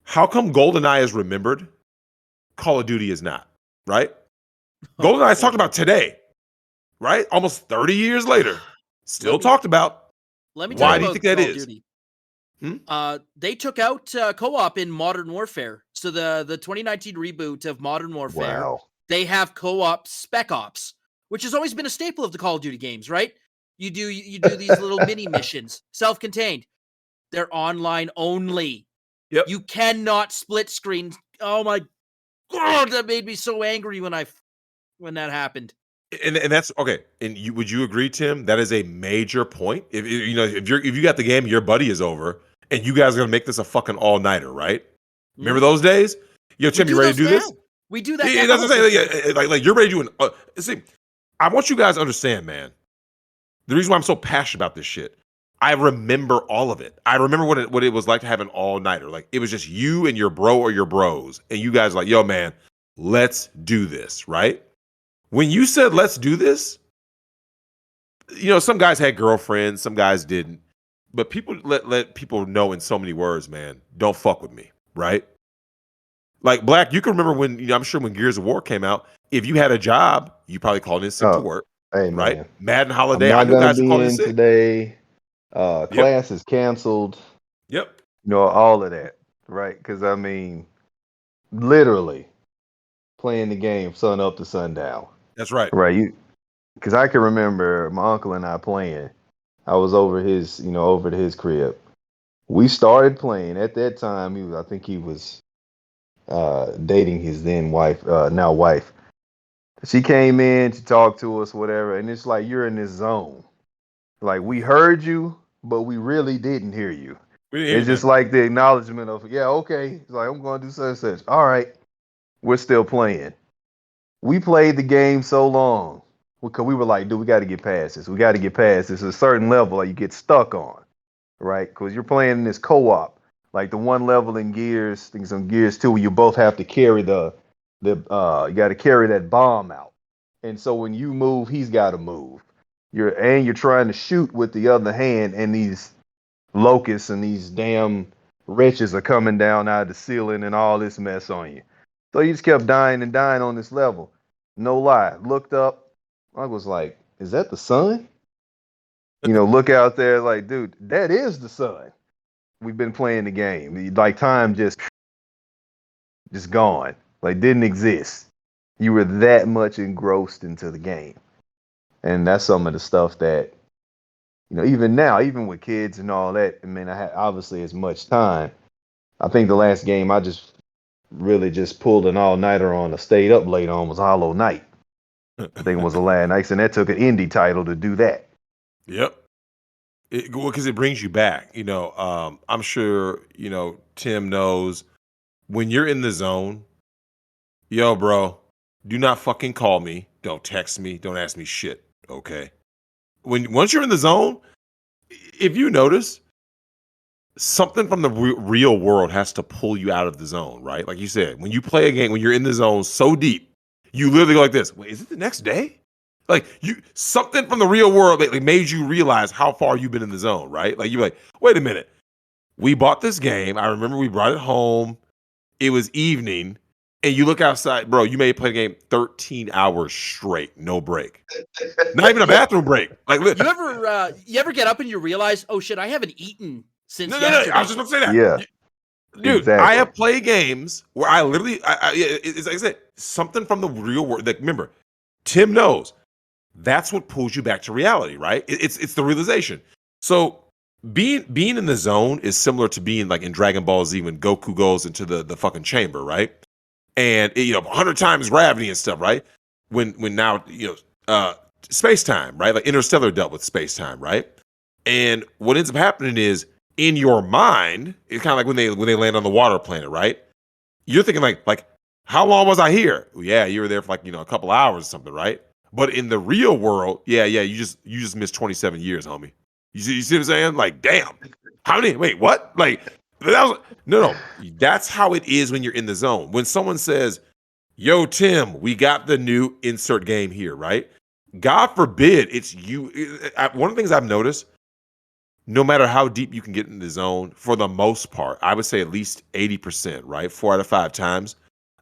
How come GoldenEye is remembered? Call of Duty is not, right? GoldenEye is talked about today, right? Almost 30 years later, still talked about. Let me tell Why you do you about think that Call of is? Duty. They took out co-op in Modern Warfare. So the 2019 reboot of Modern Warfare, Wow. they have co-op Spec Ops, which has always been a staple of the Call of Duty games, right? You do these little mini missions, self-contained. They're online only. Yep. You cannot split screen. Oh my God, that made me so angry when that happened. And that's okay. And would you agree, Tim? That is a major point. If you got the game, your buddy is over, and you guys are gonna make this a fucking all-nighter, right? Remember those days? Yo, Tim, you ready to do this? We do that. Yeah, that's what I'm saying. Like you're ready to do see, I want you guys to understand, man. The reason why I'm so passionate about this shit, I remember all of it. I remember what it was like to have an all-nighter. Like it was just you and your bro or your bros, and you guys were like, yo, man, let's do this, right? When you said let's do this, some guys had girlfriends, some guys didn't. But people let people know in so many words, man, don't fuck with me, right? Like Black, you can remember when, I'm sure when Gears of War came out, if you had a job, you probably called in sick to work. Hey, right? man. Madden Holiday. I'm I not knew gonna guys who be called in in sick. today. Class is canceled. Yep. All of that, right? Because I mean, literally playing the game sun up to sundown. That's right. Right. Because I can remember my uncle and I playing. I was over to his crib. We started playing. At that time, I think he was dating his then wife, now wife. She came in, she talked to us, whatever, and it's like you're in this zone. Like we heard you, but we really didn't hear you. It's just like the acknowledgement of, yeah, okay. It's like I'm going to do such and such. All right, we're still playing. We played the game so long because we were like, dude, we got to get past this. We got to get past this. There's a certain level that you get stuck on, right? Because you're playing in this co-op, like the one level in Gears, I think it's on Gears 2, where you both have to carry you got to carry that bomb out. And so when you move, he's got to move. You're trying to shoot with the other hand, and these locusts and these damn wretches are coming down out of the ceiling and all this mess on you. So you just kept dying and dying on this level. No lie. Looked up. I was like, is that the sun? Look out there like, dude, that is the sun. We've been playing the game. Like time just gone. Like didn't exist. You were that much engrossed into the game. And that's some of the stuff that, even now, even with kids and all that, I mean, I had obviously as much time. I think the last game I just really just pulled an all-nighter on or stayed up late on was Hollow Knight. I think it was the last night, and that took an indie title to do that. Yep. Because it brings you back. I'm sure, Tim knows when you're in the zone, yo, bro, do not fucking call me. Don't text me. Don't ask me shit. Okay. Once you're in the zone, if you notice, something from the real world has to pull you out of the zone, right? Like you said, when you play a game, when you're in the zone so deep, you literally go like this. Wait, is it the next day? Like something from the real world that made you realize how far you've been in the zone, right? Like you're like, wait a minute. We bought this game. I remember we brought it home. It was evening. And you look outside, bro, you may play the game 13 hours straight, no break. Not even a bathroom break. Like you ever get up and you realize, oh shit, I haven't eaten since no, yesterday. I was just about to say that. Yeah. Dude, exactly. I have played games where I literally, it's like I said, something from the real world. Like, remember, Tim knows that's what pulls you back to reality, right? It's the realization. So being in the zone is similar to being like in Dragon Ball Z when Goku goes into the fucking chamber, right? And 100 times gravity and stuff, right? When now space time, right? Like Interstellar dealt with space time, right? And what ends up happening is in your mind, it's kind of like when they land on the water planet, right? You're thinking like how long was I here? Well, yeah, you were there for like a couple hours or something, right? But in the real world, yeah, you just missed 27 years, homie. You see what I'm saying? Like, damn, how many? Wait, what? Like that was no. That's how it is when you're in the zone. When someone says, "Yo, Tim, we got the new insert game here," right? God forbid it's you. One of the things I've noticed, no matter how deep you can get in the zone, for the most part, I would say at least 80%, right? 4 out of 5 times,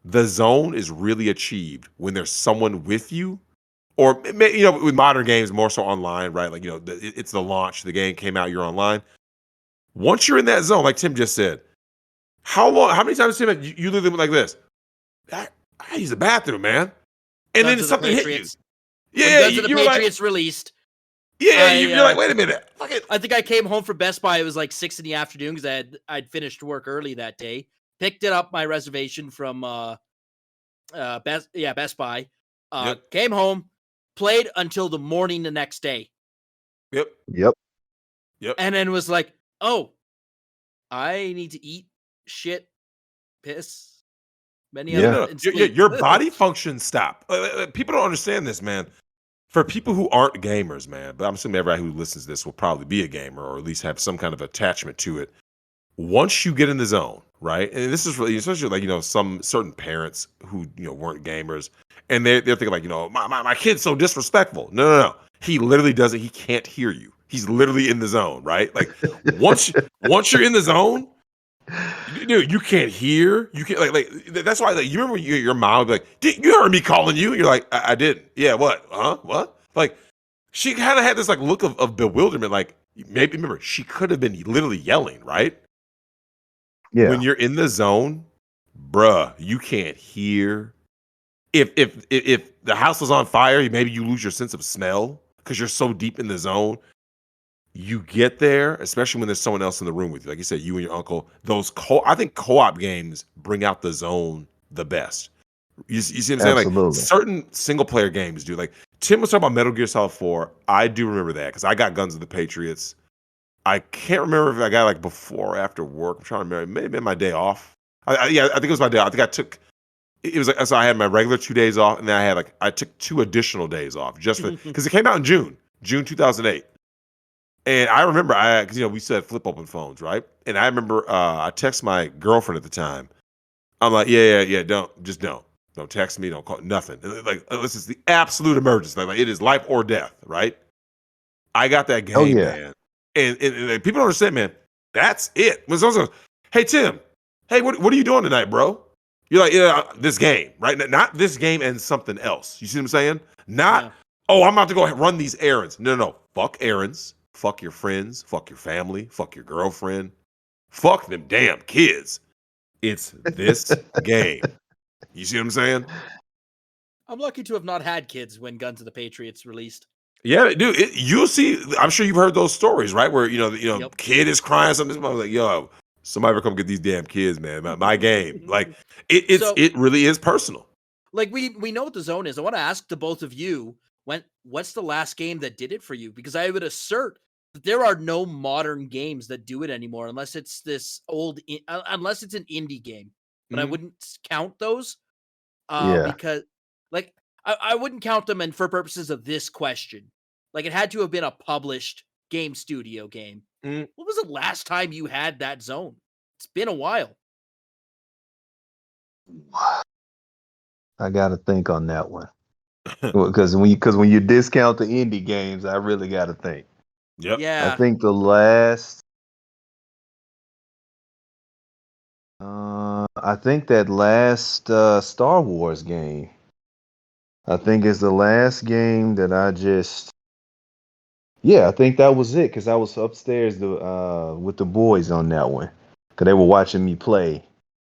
the zone is really achieved when there's someone with you, or with modern games, more so online, right? Like, it's the launch, the game came out, you're online. Once you're in that zone, like Tim just said, how many times, Tim, you literally went like this? I use the bathroom, man. And Guns then of the something hit you. Patriots. Yeah, When yeah, Guns of the you were like, Patriots released, yeah, you're like, wait a minute. Fuck it. I think I came home from Best Buy. It was like 6 in the afternoon because I'd finished work early that day. Picked it up my reservation from Best Buy. Yep. Came home, played until the morning the next day, Yep. Yep. and then was like, "Oh, I need to eat, shit, piss, many Yeah. other, and sleep." Your body functions stop. People don't understand this, man. For people who aren't gamers, man, but I'm assuming everybody who listens to this will probably be a gamer or at least have some kind of attachment to it. Once you get in the zone, right? And this is really, especially like, some certain parents who, weren't gamers, and they're thinking like, my kid's so disrespectful. No. He literally doesn't. He can't hear you. He's literally in the zone, right? Like once you're in the zone, dude, you can't hear. You can't like that's why you remember your mom would be like, you heard me calling you? You're like, I didn't. Yeah, what? Huh? What? Like she kind of had this like look of bewilderment. Like maybe remember she could have been literally yelling, right? Yeah. When you're in the zone, bruh, you can't hear. If the house was on fire, maybe you lose your sense of smell because you're so deep in the zone. You get there, especially when there's someone else in the room with you. Like you said, you and your uncle. I think co-op games bring out the zone the best. You see what I'm saying? Like Absolutely. certain single player games do. Like Tim was talking about Metal Gear Solid 4. I do remember that because I got Guns of the Patriots. I can't remember if I got like before or after work. I'm trying to remember. Maybe my day off. I think it was my day off. I think I took. It was like so I had my regular 2 days off, and then I took 2 additional days off just for because it came out in June 2008. And I remember because we said flip open phones, right? And I remember I text my girlfriend at the time. I'm like, yeah, don't text me, don't call, nothing. Like this is the absolute emergency. Like it is life or death, right? I got that game, Oh, yeah. man. And people don't understand, man. That's it. When someone goes, hey Tim, hey, what are you doing tonight, bro? You're like, yeah, this game, right? Not this game and something else. You see what I'm saying? Not, oh, I'm about to go run these errands. No. Fuck errands. Fuck your friends. Fuck your family. Fuck your girlfriend. Fuck them damn kids. It's this game. You see what I'm saying? I'm lucky to have not had kids when Guns of the Patriots released. Yeah, dude. You'll see. I'm sure you've heard those stories, right? Where Yep. kid is crying something. I was like, yo, somebody ever come get these damn kids, man. My game. Like it really is personal. Like we know what the zone is. I want to ask the both of you, what's the last game that did it for you? Because I would assert that there are no modern games that do it anymore, unless it's this unless it's an indie game. But I Mhm. wouldn't count those Yeah. because, like, I wouldn't count them. And for purposes of this question, like, it had to have been a published game studio game. Mm. What was the last time you had that zone? It's been a while. I got to think on that one. Because when you discount the indie games, I really got to think. Yep. Yeah. I think the last. I think that last Star Wars game. I think is the last game that I just. Yeah, I think that was it because I was upstairs with the boys on that one because they were watching me play.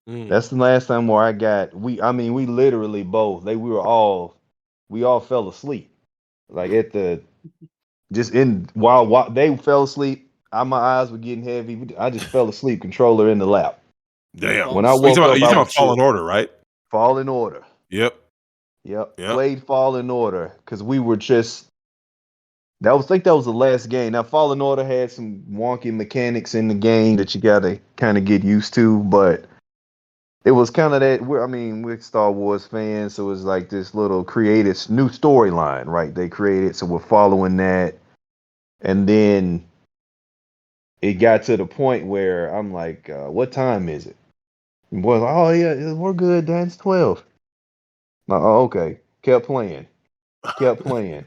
Mm. That's the last time where I got we literally both we all fell asleep like at the just in while they fell asleep. My eyes were getting heavy. I just fell asleep, controller in the lap. Damn. When I You woke up, You I talking was about Fallen Order, right? Fallen Order. Yep. Yep. Yep. Played Fallen Order because we were just I think that was the last game. Now, Fallen Order had some wonky mechanics in the game that you gotta kind of get used to, but it was kind of that. We're Star Wars fans, so it's like this little creative new storyline, right? They created, so we're following that, and then it got to the point where I'm like, "What time is it?" And boys, like, "Oh yeah, we're good. Dan. It's 12." Like, oh, okay. Kept playing, kept playing,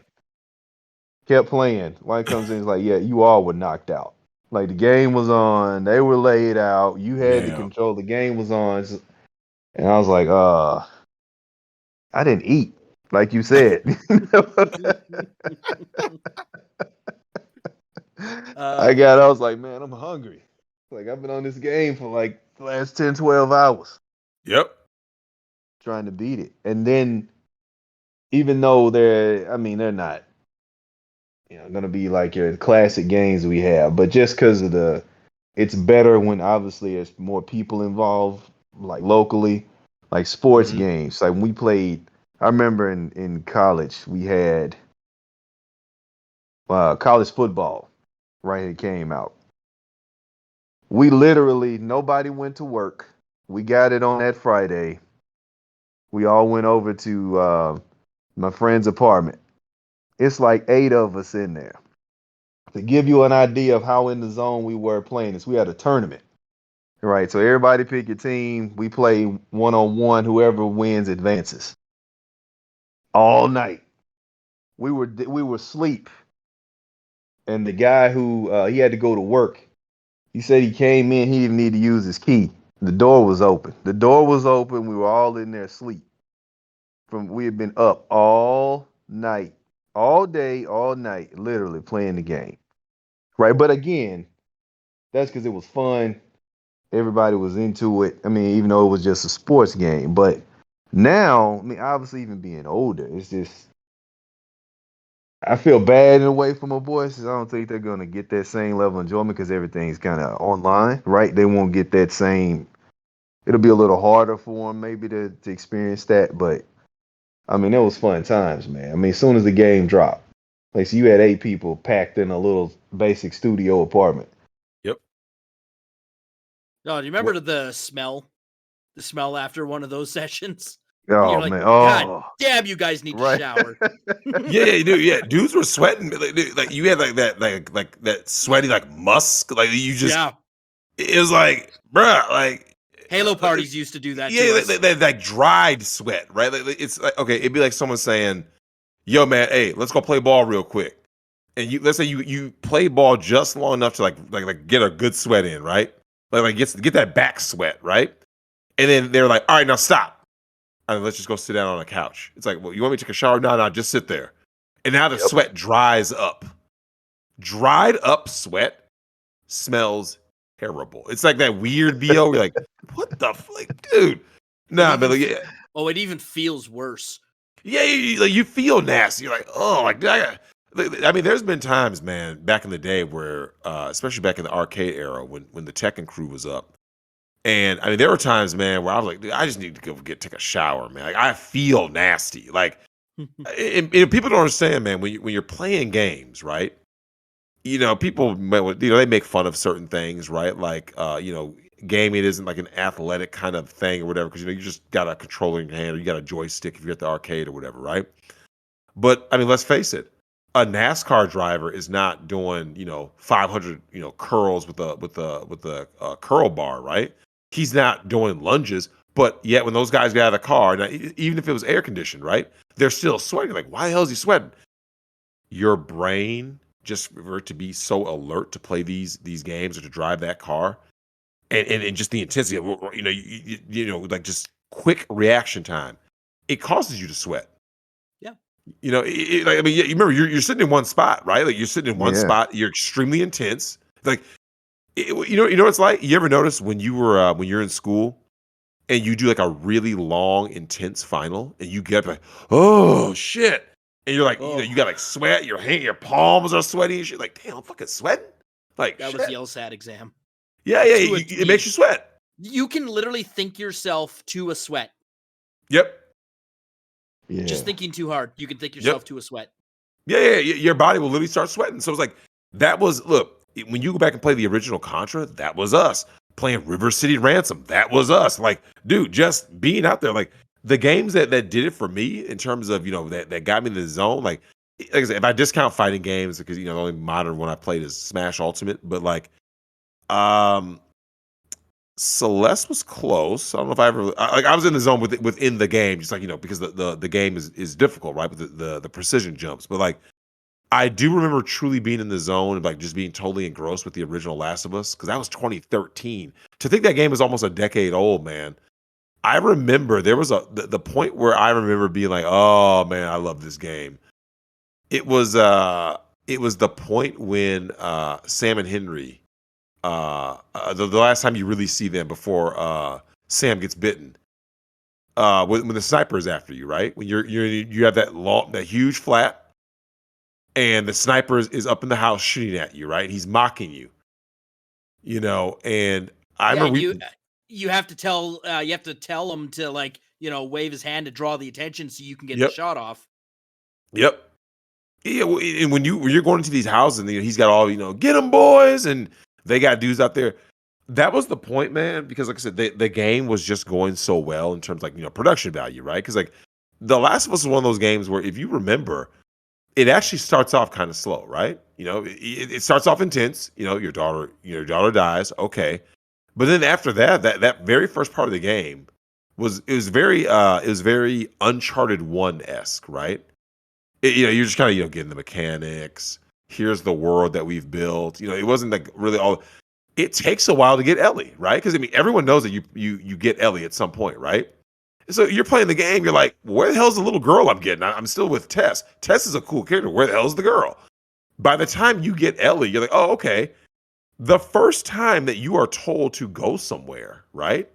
kept playing. One comes in, is like, "Yeah, you all were knocked out. Like the game was on, they were laid out. You had the Yeah. control. The game was on." And I was like, I didn't eat, like you said. I was like, man, I'm hungry. Like, I've been on this game for like the last 10, 12 hours Yep. trying to beat it. And then, even though they're not, going to be like your classic games we have, but just because of it's better when obviously there's more people involved, like locally, like sports Hmm. games. Like when we played, I remember in college, we had college football, right? It came out. We literally, nobody went to work. We got it on that Friday. We all went over to my friend's apartment. It's like 8 of us in there. To give you an idea of how in the zone we were playing this, we had a tournament, right? So everybody pick your team. We play 1-on-1. Whoever wins advances. All night. We were asleep, and the guy who he had to go to work. He said he came in. He didn't need to use his key. The door was open. The door was open. We were all in there asleep. We had been up all night, all day, all night, literally playing the game. Right. But again, that's because it was fun. Everybody was into it. Even though it was just a sports game. But now, obviously, even being older, it's just I feel bad in a way for my boys. 'Cause I don't think they're gonna get that same level of enjoyment because everything's kind of online, right? They won't get that same. It'll be a little harder for them maybe to experience that, but it was fun times, man. As soon as the game dropped, like so you had 8 people packed in a little basic studio apartment. Yep. No, do you remember the smell? The smell after one of those sessions? And you're Oh like, man, God oh damn, you guys need to right. shower. Yeah, dude. Yeah, dudes were sweating. Like you had like that, like that sweaty like musk. Like you just, Yeah. it was like, bruh, like Halo parties used to do that to yeah, us. that dried sweat, right? Like, it's like okay, it'd be like someone saying, "Yo, man, hey, let's go play ball real quick." And let's say you play ball just long enough to like get a good sweat in, right? Like get that back sweat, right? And then they're like, "All right, now stop. Let's just go sit down on a couch." It's like, well, you want me to take a shower? No, just sit there. And now the Yep. sweat dries up. Dried up sweat smells terrible. It's like that weird BO. You're like, what the like, dude? Nah, but like, yeah, it even feels worse. yeah, you feel nasty. You're like, oh, like there's been times, man, back in the day where, especially back in the arcade era, when the Tekken crew was up, and there were times, man, where I was like, dude, I just need to go take a shower, man. Like, I feel nasty. Like, and people don't understand, man, when you're playing games, right? People, they make fun of certain things, right? Like, gaming isn't like an athletic kind of thing or whatever, because you just got a controller in your hand or you got a joystick if you're at the arcade or whatever, right? But let's face it, a NASCAR driver is not doing 500 curls with a curl bar, right? He's not doing lunges, but yet when those guys get out of the car, now, even if it was air conditioned, right, they're still sweating. Like, why the hell is he sweating? Your brain just revert to be so alert to play these games or to drive that car, and just the intensity of like just quick reaction time, it causes you to sweat. Yeah. You remember you're sitting in one spot, right? Like you're sitting in one Yeah. spot, you're extremely intense. Like you know what it's like. You ever notice when you're in school and you do like a really long, intense final, and you get like, oh shit, and you're like, you got like sweat, your palms are sweaty and shit. Like, damn, I'm fucking sweating. Like That shit. was the LSAT exam. Yeah, it makes you sweat. You can literally think yourself to a sweat. Yep. Yeah. Just thinking too hard, you can think yourself to a sweat. Yeah, your body will literally start sweating. So it's like that was look when you go back and play the original Contra, that was us playing River City Ransom. That was us. Like, dude, just being out there, like the games that did it for me in terms of that got me in the zone. Like I said, if I discount fighting games because the only modern one I played is Smash Ultimate, but like, Celeste was close. I don't know if I ever like I was in the zone within the game, just like because the game is difficult, right? With the precision jumps, but like I do remember truly being in the zone and like just being totally engrossed with the original Last of Us because that was 2013. To think that game is almost a decade old, man. I remember there was the point where I remember being like, oh man, I love this game. It was the point when Sam and Henry the last time you really see them before Sam gets bitten. When the sniper is after you, right? When you have that huge flat, and the sniper is up in the house shooting at you, right? He's mocking you, And I remember you have to tell him to like wave his hand to draw the attention so you can get the Yep. shot off. Yep. Yeah, and when you're going into these houses, and he's got all get them boys, and they got dudes out there. That was the point, man. Because like I said, the game was just going so well in terms of like production value, right? Because like The Last of Us is one of those games where if you remember, it actually starts off kind of slow, right? It starts off intense. Your daughter dies, okay, but then after that very first part of the game was very Uncharted 1-esque, right? You're just kind of getting the mechanics. Here's the world that we've built. It wasn't like really all. It takes a while to get Ellie, right? Because everyone knows that you get Ellie at some point, right? So you're playing the game. You're like, where the hell's the little girl I'm getting? I'm still with Tess. Tess is a cool character. Where the hell's the girl? By the time you get Ellie, you're like, oh, okay. The first time that you are told to go somewhere, right?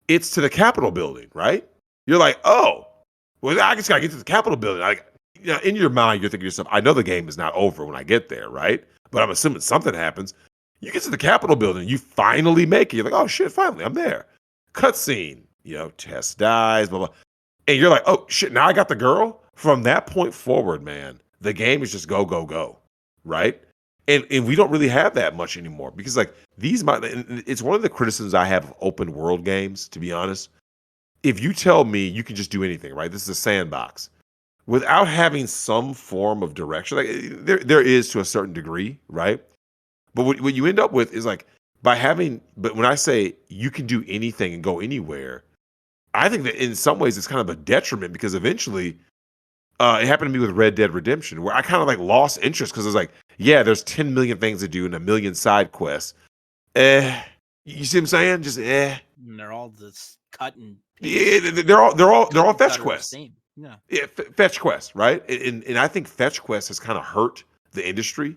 It's to the Capitol building, right? You're like, oh, well, I just gotta get to the Capitol building. In your mind, you're thinking to yourself, I know the game is not over when I get there, right? But I'm assuming something happens. You get to the Capitol building, you finally make it. You're like, oh shit, finally, I'm there. Cutscene, Tess dies, blah, blah. And you're like, oh shit, now I got the girl? From that point forward, man, the game is just go, go, go, right? And we don't really have that much anymore because like it's one of the criticisms I have of open world games, to be honest. If you tell me you can just do anything, right? This is a sandbox. Without having some form of direction, like there is to a certain degree, right? But what you end up with is like but when I say you can do anything and go anywhere, I think that in some ways it's kind of a detriment because eventually it happened to me with Red Dead Redemption where I kind of like lost interest because I was like, yeah, there's 10 million things to do and a million side quests. You see what I'm saying? Just And they're all just cut and yeah, they're all fetch quests. Yeah, fetch quests, right? And I think fetch quests has kind of hurt the industry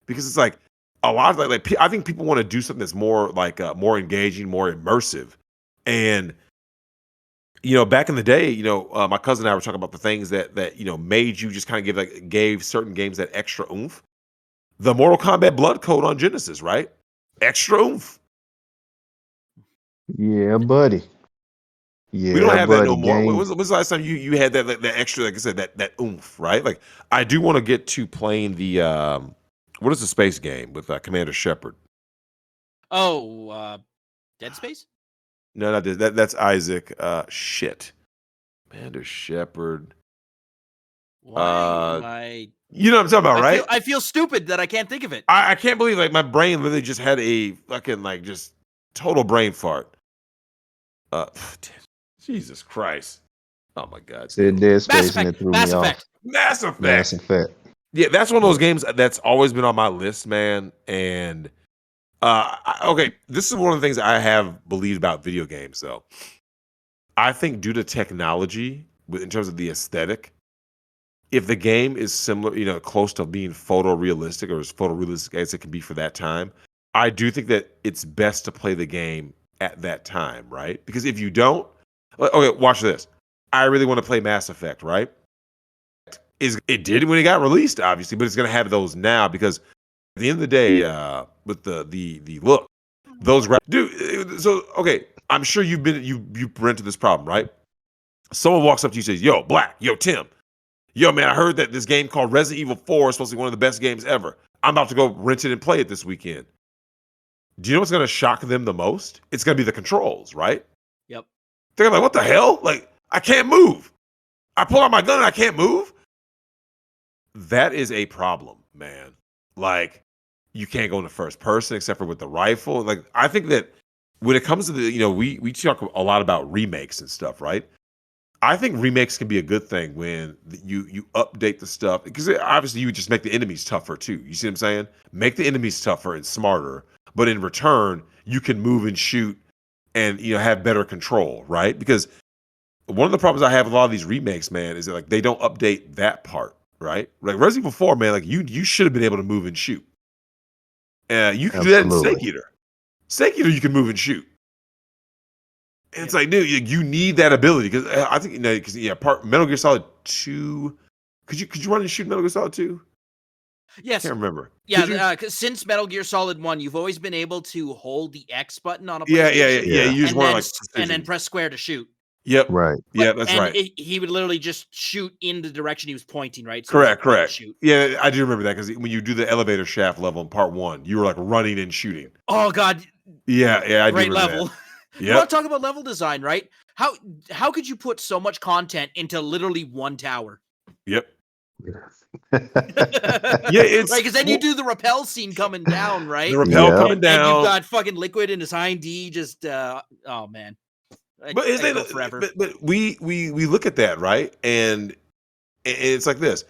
because it's like a lot of like I think people want to do something that's more like more engaging, more immersive. And back in the day, my cousin and I were talking about the things that made you just kind of gave certain games that extra oomph. The Mortal Kombat Blood Code on Genesis, right? Extra oomph. Yeah, buddy. Yeah, we don't have buddy, that no more. game. When's the last time you had that extra, like I said, that oomph, right? Like I do want to get to playing the what is the space game with Commander Shepard? Oh, Dead Space? No, not this. That's Isaac. Shit, Commander Shepard. Why am I? You know what I'm talking about, right? I feel stupid that I can't think of it. I can't believe like my brain literally just had a fucking like just total brain fart. Jesus Christ. Oh my God. Said Dead Space and it threw me off. Mass Effect. Mass Effect. Yeah, that's one of those games that's always been on my list, man. And okay, this is one of the things I have believed about video games, though. I think due to technology, in terms of the aesthetic, if the game is similar, close to being photorealistic or as photorealistic as it can be for that time, I do think that it's best to play the game at that time, right? Because if you don't, okay, watch this. I really want to play Mass Effect, right? It did when it got released, obviously, but it's going to have those now because at the end of the day, with the look, those dude. So okay, I'm sure you've run into this problem, right? Someone walks up to you and says, "Yo, Black, yo, Tim, Yo, man, I heard that this game called Resident Evil 4 is supposed to be one of the best games ever. I'm about to go rent it and play it this weekend. Do you know what's going to shock them the most? It's going to be the controls, right? Yep. They're like, what the hell? Like, I can't move. I pull out my gun and I can't move. That is a problem, man. Like, you can't go into first person except for with the rifle. Like, I think that when it comes to the, we talk a lot about remakes and stuff, right? I think remakes can be a good thing when you update the stuff, because obviously you would just make the enemies tougher too. You see what I'm saying? Make the enemies tougher and smarter, but in return you can move and shoot and have better control, right? Because one of the problems I have with a lot of these remakes, man, is that like they don't update that part, right? Like Resident Evil 4, man, like you should have been able to move and shoot. You can do that in Snake Eater. Snake Eater, you can move and shoot. And it's like, dude, you need that ability, because I think Metal Gear Solid 2. Could you run and shoot Metal Gear Solid 2? Yes. I can't remember. Yeah, because since Metal Gear Solid 1, you've always been able to hold the X button on a PlayStation. Yeah. You just want and then press square to shoot. Yep. Right. Yeah, that's right. He would literally just shoot in the direction he was pointing, right? So Correct. Shoot. Yeah, I do remember that, because when you do the elevator shaft level in part 1, you were like running and shooting. Oh God. Yeah, I do remember great level. That. You want to talk about level design, right? How could you put so much content into literally one tower? Yep. It's right, because then you do the rappel scene coming down, right? The rappel coming down, and you've got fucking Liquid in his hind D. Just oh man. But is they forever? But we look at that, right? And it's like this.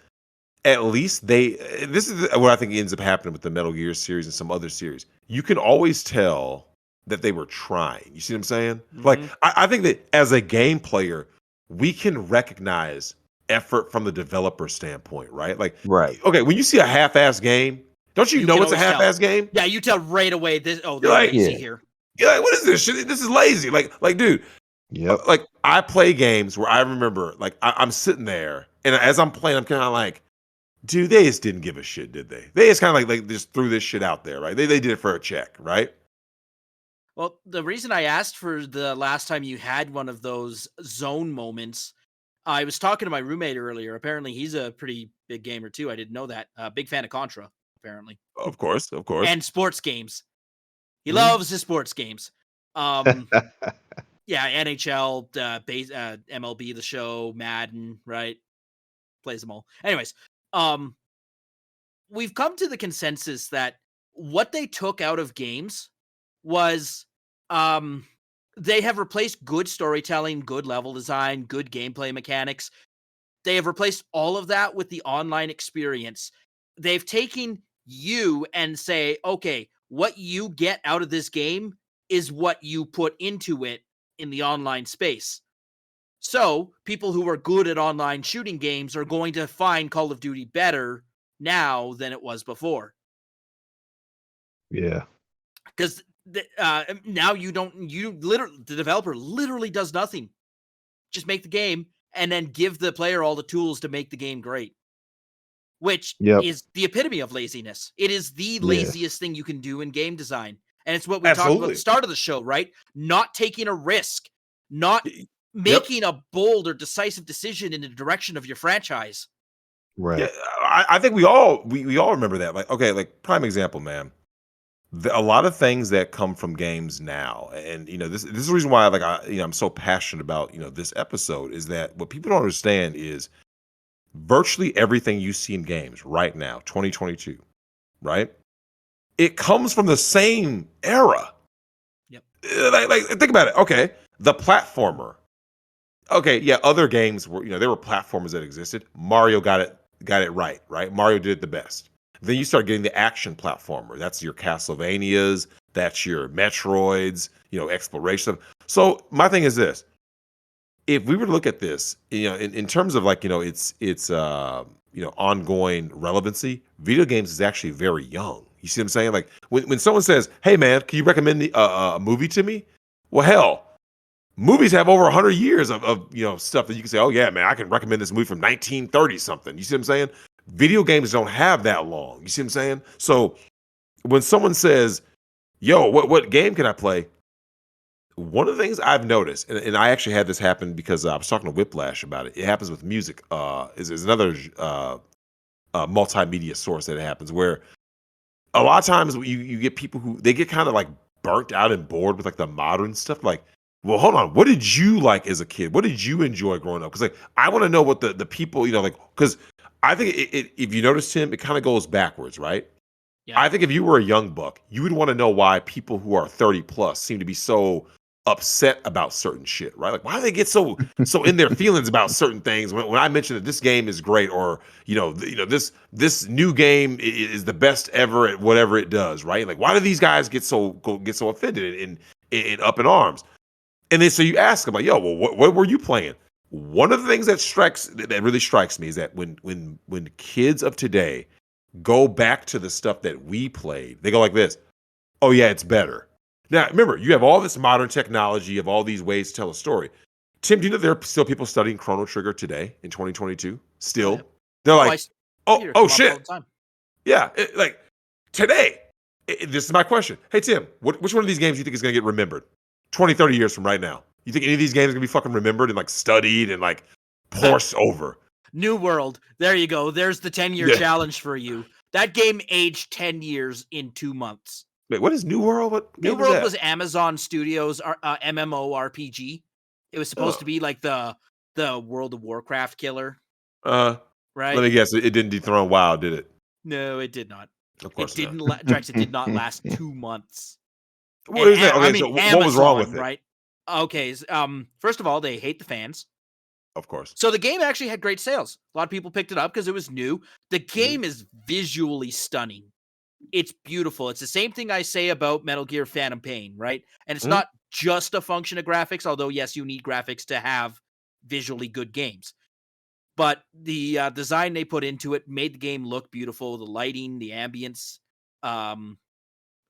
At least this is what I think ends up happening with the Metal Gear series and some other series. You can always tell that they were trying. You see what I'm saying? Mm-hmm. Like, I think that as a game player, we can recognize effort from the developer standpoint, right? Like, okay, when you see a half-ass game, don't you know it's a half-ass game? Yeah, you tell right away. They're lazy here. You're like, what is this shit? This is lazy. Like, dude. Yep. Like, I play games where I remember, like, I'm sitting there, and as I'm playing, I'm kind of like, dude, they just didn't give a shit, did they? They just kind of like just threw this shit out there, right? They did it for a check, right? Well, the reason I asked for the last time you had one of those zone moments, I was talking to my roommate earlier. Apparently, he's a pretty big gamer too. I didn't know that. Big fan of Contra, apparently. Of course. And sports games. He loves his sports games. Yeah, NHL, MLB, The Show, Madden, right? Plays them all. Anyways, we've come to the consensus that what they took out of games was they have replaced good storytelling, good level design, good gameplay mechanics. They have replaced all of that with the online experience. They've taken you and say, okay, what you get out of this game is what you put into it in the online space. So people who are good at online shooting games are going to find Call of Duty better now than it was before. Yeah. Because now the developer literally does nothing. Just make the game and then give the player all the tools to make the game great. Which is the epitome of laziness. It is the laziest thing you can do in game design. And it's what we talked about at the start of the show, right? Not taking a risk, not making a bold or decisive decision in the direction of your franchise. Right. Yeah, I think we all remember that. Like, okay, like prime example, man. A lot of things that come from games now, and this is the reason why I'm so passionate about this episode, is that what people don't understand is virtually everything you see in games right now, 2022, right? It comes from the same era. Yep. Like think about it. Okay, the platformer. Okay, yeah, other games were there were platformers that existed. Mario got it right. Mario did it the best. Then you start getting the action platformer. That's your Castlevanias. That's your Metroids. Exploration. So my thing is this: if we were to look at this, in terms of its ongoing relevancy, video games is actually very young. You see what I'm saying? Like when someone says, "Hey man, can you recommend a movie to me?" Well, hell, movies have over 100 years of stuff that you can say, "Oh yeah, man, I can recommend this movie from 1930 something." You see what I'm saying? Video games don't have that long. You see what I'm saying? So when someone says, "Yo, what game can I play?" One of the things I've noticed, and I actually had this happen because I was talking to Whiplash about it. It happens with music. Is another multimedia source that it happens where a lot of times you get people who they get kind of like burnt out and bored with like the modern stuff. Like, well, hold on, what did you like as a kid? What did you enjoy growing up? Because like I want to know what the people like because I think if you notice Tim, it kind of goes backwards, right? Yeah. I think if you were a young buck, you would want to know why people who are 30 plus seem to be so upset about certain shit, right? Like why do they get so in their feelings about certain things when I mention that this game is great or this new game is the best ever at whatever it does, right? Like why do these guys get so offended and up in arms? And then so you ask them like, yo, well, what were you playing? One of the things that really strikes me is that when kids of today go back to the stuff that we played, they go like this. Oh yeah, it's better. Now remember, you have all this modern technology, you have all these ways to tell a story. Tim, do you know there are still people studying Chrono Trigger today in 2022? Still, Yeah. they're I like, hear it come up all shit, the time. yeah, like today. This is my question. Hey Tim, which one of these games do you think is going to get remembered 20, 30 years from right now? You think any of these games are going to be fucking remembered and like studied and like porsed over? New World. There you go. There's the 10-year challenge for you. That game aged 10 years in 2 months. Wait, what is New World? What New game World is that? was Amazon Studios MMORPG. It was supposed to be like the World of Warcraft killer, Let right? me guess. It didn't dethrone WoW, did it? No, it did not. Of course It didn't. not. Drexel did not last 2 months. What is that? Okay, I mean, so Amazon, what was wrong with it? right? Okay. First of all, they hate the fans. Of course. So the game actually had great sales. A lot of people picked it up because it was new. The game is visually stunning. It's beautiful. It's the same thing I say about Metal Gear Phantom Pain, right? And it's not just a function of graphics, although yes, you need graphics to have visually good games. But the design they put into it made the game look beautiful. The lighting, the ambience.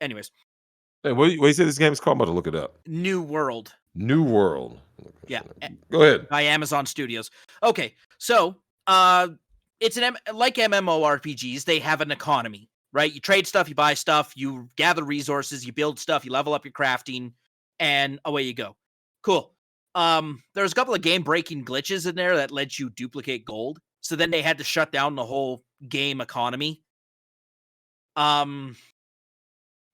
Anyways, Hey, what do you say this game is called? I'm about to look it up. New World. New World. Yeah. Go ahead. By Amazon Studios. Okay, so it's like MMORPGs. They have an economy, right? You trade stuff, you buy stuff, you gather resources, you build stuff, you level up your crafting, and away you go. Cool. There's a couple of game-breaking glitches in there that let you duplicate gold. So then they had to shut down the whole game economy.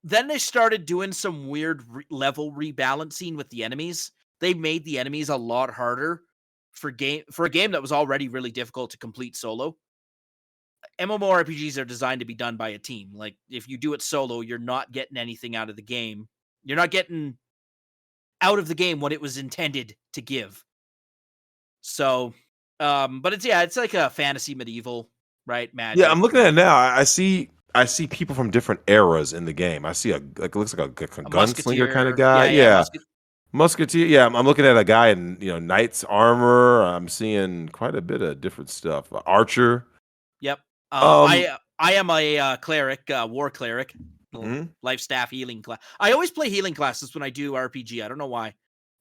Then they started doing some weird level rebalancing with the enemies. They made the enemies a lot harder for a game that was already really difficult to complete solo. MMORPGs are designed to be done by a team. Like if you do it solo, you're not getting anything out of the game. You're not getting out of the game what it was intended to give. So, but it's like a fantasy medieval, right? Magic. Yeah, I'm looking at it now. I see people from different eras in the game. I see it looks like a gunslinger kind of guy. Yeah. Musketeer. Yeah, I'm looking at a guy in knight's armor. I'm seeing quite a bit of different stuff. Archer. Yep. I am a cleric, war cleric, life staff healing class. I always play healing classes when I do RPG. I don't know why.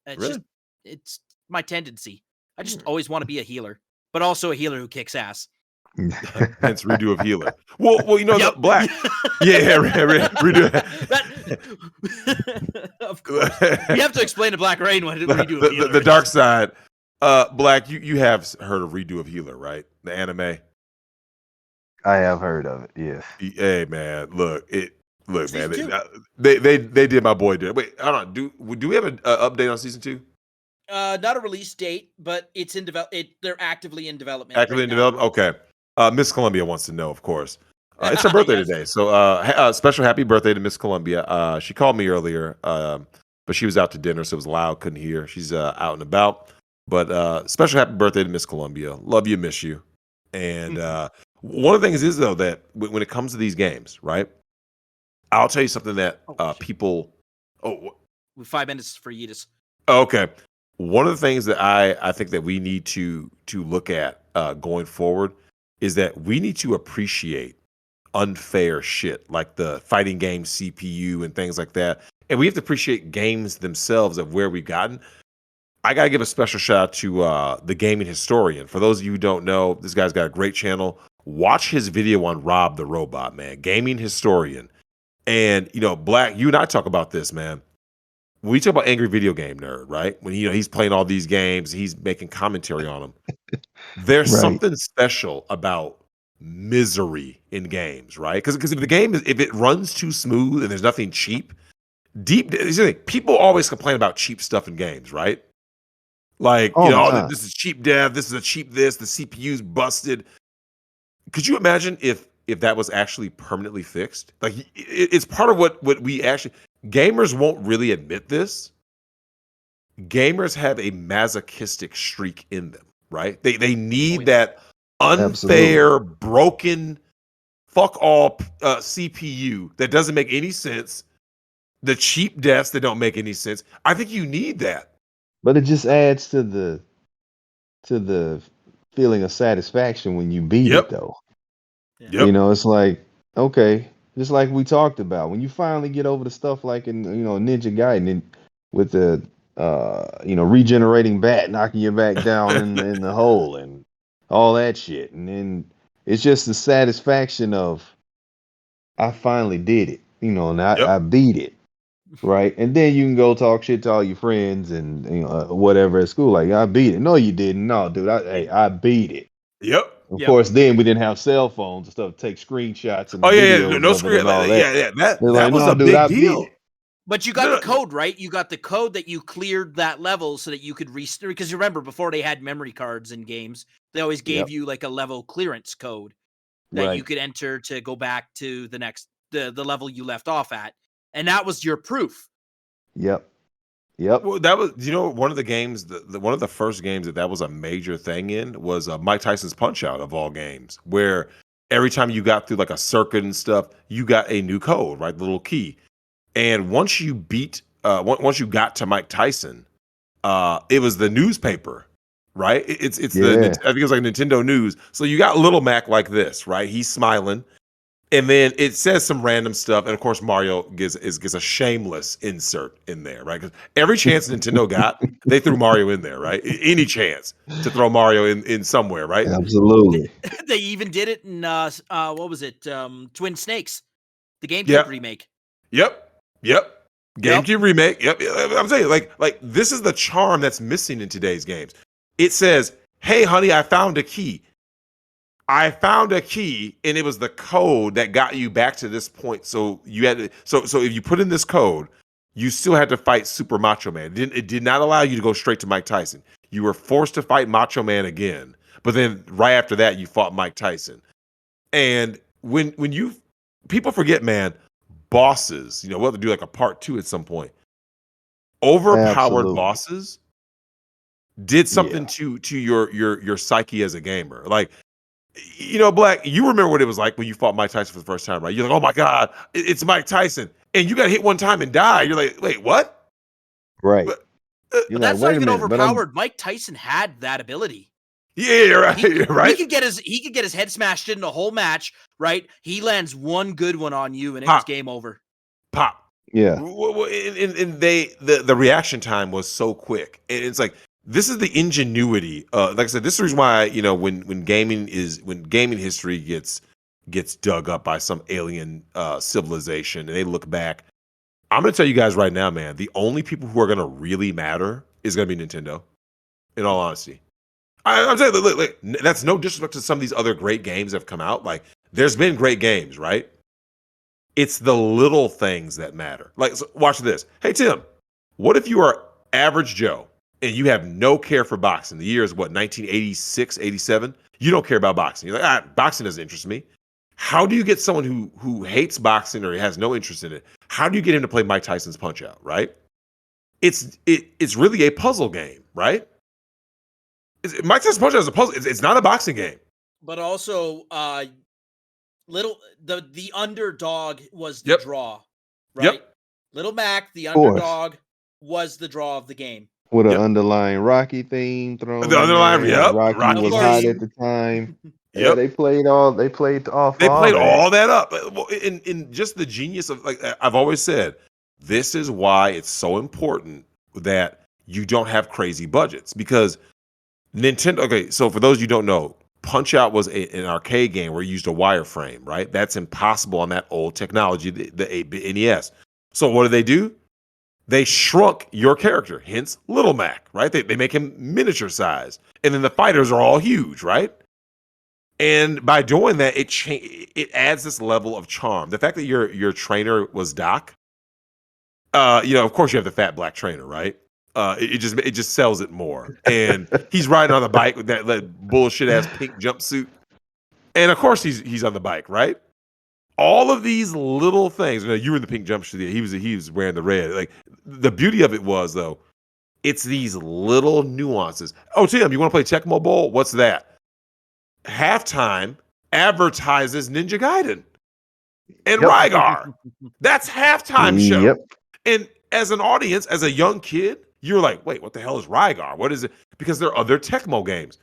It's my tendency. I just always want to be a healer, but also a healer who kicks ass. Hence redo of healer. Well, the black. Yeah, redo. Of course, we have to explain to Black Rain what redo of healer. The dark side. Black, you have heard of redo of healer, right? The anime. I have heard of it. Yes. Hey man, look, man. They did my boy did. Wait, hold on. Do we have an update on season 2? Not a release date, but it's in they're actively in development. Okay. Miss Columbia wants to know, of course. It's her birthday today, so special happy birthday to Miss Columbia. She called me earlier, but she was out to dinner, so it was loud, couldn't hear. She's out and about, but special happy birthday to Miss Columbia. Love you, miss you. And one of the things is though that when it comes to these games, right? I'll tell you something that people. With 5 minutes for Yeetus. Okay. One of the things that I think that we need to look at going forward is that we need to appreciate unfair shit like the fighting game CPU and things like that. And we have to appreciate games themselves of where we've gotten. I got to give a special shout out to the Gaming Historian. For those of you who don't know, this guy's got a great channel. Watch his video on Rob the Robot, man. Gaming Historian. And, Black, you and I talk about this, man. when we talk about angry video game nerd, right? When he's playing all these games, he's making commentary on them. There's Right. something special about misery in games, right? Because if it runs too smooth and there's nothing cheap, people always complain about cheap stuff in games, right? Like, All the time. this is cheap dev, this is a cheap this, the CPU's busted. Could you imagine if that was actually permanently fixed? Like, it's part of what we actually, gamers won't really admit this. Gamers have a masochistic streak in them, right? They need that unfair, broken, fuck all CPU that doesn't make any sense. The cheap deaths that don't make any sense. I think you need that. But it just adds to the feeling of satisfaction when you beat Yep. it, though. Yep. You know, it's like, okay, just like we talked about, when you finally get over the stuff like in Ninja Gaiden and with the regenerating bat knocking your back down in the hole and all that shit, and then it's just the satisfaction of I finally did it, and I beat it. Right, and then you can go talk shit to all your friends and whatever at school. Like, I beat it. No, you didn't. No, dude, I beat it. Yep. Of course, then we didn't have cell phones and stuff to take screenshots and videos no of it and all that. Yeah, that like, was no, a dude, big I deal. beat it. But you got the code, right? You got the code that you cleared that level so that you could restart. Because you remember, before they had memory cards in games, they always gave you like a level clearance code that you could enter to go back to the next the level you left off at, and that was your proof. Yep. Well, that was one of the games. One of the first games that was a major thing in was Mike Tyson's Punch Out of all games, where every time you got through like a circuit and stuff, you got a new code, right? The little key. And once you got to Mike Tyson, it was the newspaper, right? I think it was like Nintendo News. So you got Little Mac like this, right? He's smiling. And then it says some random stuff, and of course Mario gets a shameless insert in there, right? Because every chance Nintendo got, they threw Mario in there, right? Any chance to throw Mario in somewhere, right? Absolutely. They even did it in what was it? Twin Snakes, the GameCube remake. Yep. GameCube remake. Yep. I'm saying, like this is the charm that's missing in today's games. It says, "Hey, honey, I found a key." I found a key, and it was the code that got you back to this point. So you had to, so if you put in this code, you still had to fight Super Macho Man. It did not allow you to go straight to Mike Tyson. You were forced to fight Macho Man again. But then right after that, you fought Mike Tyson. And when people forget, man, bosses, we'll have to do like a part 2 at some point. Overpowered bosses did something to your psyche as a gamer. Like, Black, you remember what it was like when you fought Mike Tyson for the first time, right? You're like, oh my God, it's Mike Tyson. And you got hit one time and die. You're like, wait, what? Right. But that's not even overpowered. Mike Tyson had that ability. Yeah, you're right. You're right. He could get his head smashed in the whole match, right? He lands one good one on you and it's game over. Pop. Yeah. And the reaction time was so quick. And it's like, this is the ingenuity. Like I said, this is the reason why, when gaming history gets dug up by some alien civilization and they look back, I'm going to tell you guys right now, man, the only people who are going to really matter is going to be Nintendo, in all honesty. I'm saying, look, that's no disrespect to some of these other great games that have come out. Like, there's been great games, right? It's the little things that matter. Like, so watch this. Hey, Tim, what if you are average Joe and you have no care for boxing? The year is what, 1986, 87? You don't care about boxing. You're like, boxing doesn't interest me. How do you get someone who hates boxing or has no interest in it? How do you get him to play Mike Tyson's Punch Out, right? It's really a puzzle game, right? Mike Tyson's Punch Out is a puzzle. It's not a boxing game. But also, the underdog was the draw, right? Yep. Little Mac, the underdog, was the draw of the game. With an underlying Rocky theme thrown. The underlying, Rocky was hot at the time. Yeah, they played all that up. In just the genius of, like I've always said, this is why it's so important that you don't have crazy budgets, because Nintendo. Okay, so for those you don't know, Punch Out was an arcade game where you used a wireframe, right? That's impossible on that old technology, the 8-bit NES. So what do? they shrunk your character, hence Little Mac, right? They make him miniature size, and then the fighters are all huge, right? And by doing that, it adds this level of charm. The fact that your trainer was Doc, of course you have the fat black trainer, right? It just sells it more. And he's riding on the bike with that bullshit ass pink jumpsuit, and of course he's on the bike, right? All of these little things. You were in the pink jumpsuit. He was wearing the red. Like the beauty of it was though, it's these little nuances. Oh, Tim, you want to play Tecmo Bowl? What's that? Halftime advertises Ninja Gaiden and Rygar. That's halftime show. Yep. And as an audience, as a young kid, you're like, wait, what the hell is Rygar? What is it? Because there are other Tecmo games.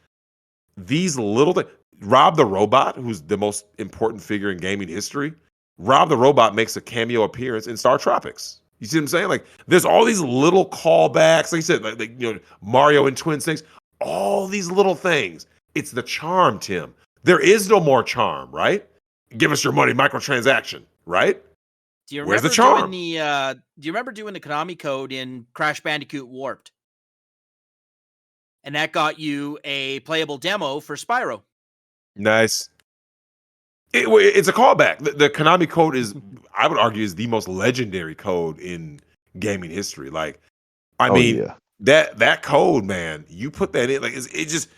These little things. Rob the Robot, who's the most important figure in gaming history, Rob the Robot makes a cameo appearance in Star Tropics. You see what I'm saying? Like, there's all these little callbacks. Like you said, like Mario and Twin Snakes. All these little things. It's the charm, Tim. There is no more charm, right? Give us your money, microtransaction, right? Do you Where's remember the charm? do you remember doing the Konami code in Crash Bandicoot Warped? And that got you a playable demo for Spyro. Nice. It's a callback. The Konami code is, I would argue, is the most legendary code in gaming history. Like, I mean, that code, man, you put that in, like, it just,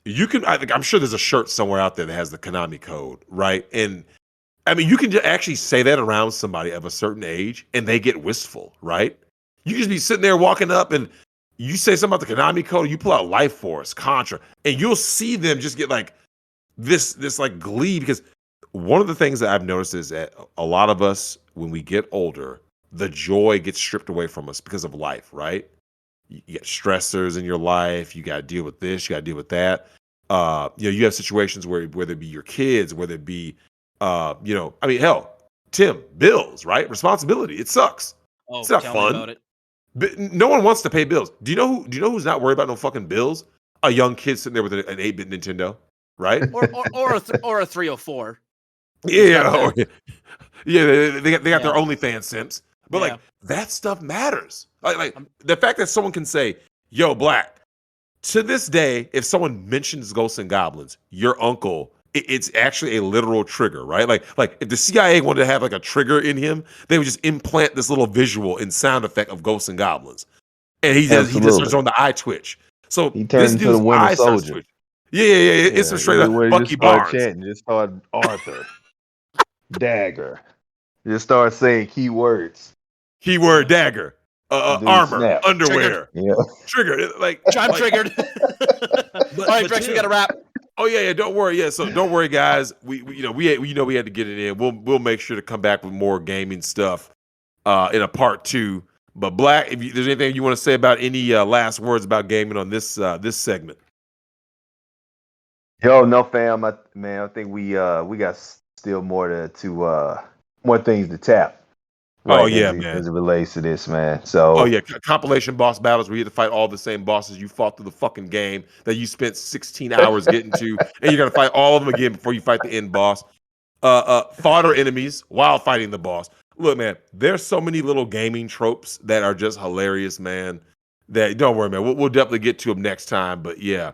you can, I'm sure there's a shirt somewhere out there that has the Konami code, right? And I mean, you can actually say that around somebody of a certain age and they get wistful, right? You just be sitting there walking up and you say something about the Konami code, you pull out Life Force, Contra, and you'll see them just get like this like glee. Because one of the things that I've noticed is that a lot of us, when we get older, the joy gets stripped away from us because of life, right? You get stressors in your life. You got to deal with this. You got to deal with that. You have situations whether it be your kids, whether it be, I mean, hell, Tim, bills, right? Responsibility. It sucks. Oh, it's not tell fun. me about it. But no one wants to pay bills. Do you know who's not worried about no fucking bills? A young kid sitting there with an 8-bit Nintendo, right? or a 304. Yeah, they got their OnlyFans simps. But Yeah. like that stuff matters. Like the fact that someone can say, "Yo, Black," to this day, if someone mentions Ghosts and Goblins, your uncle, it's actually a literal trigger, right? Like if the CIA wanted to have like a trigger in him, they would just implant this little visual and sound effect of Ghosts and Goblins, and he just starts on the eye twitch. So he turns into the Winter Soldier. Yeah. It's a straight up Bucky Barnes. Just start Arthur, dagger. Just start saying keywords. Keyword dagger, armor, snap. underwear, trigger. Like I'm triggered. All right, Drex, we got to wrap. Oh yeah. Don't worry. Yeah, so don't worry, guys. We had to get it in. We'll make sure to come back with more gaming stuff in a part 2. But Black, if there's anything you want to say about any last words about gaming on this segment. Yo, no, fam. I think we got still more more things to tap. Right, man. As it relates to this, man. So, compilation boss battles where you have to fight all the same bosses you fought through the fucking game that you spent 16 hours getting to, and you're gonna fight all of them again before you fight the end boss. Fodder enemies while fighting the boss. Look, man, there's so many little gaming tropes that are just hilarious, man. That don't worry, man. We'll definitely get to them next time. But yeah,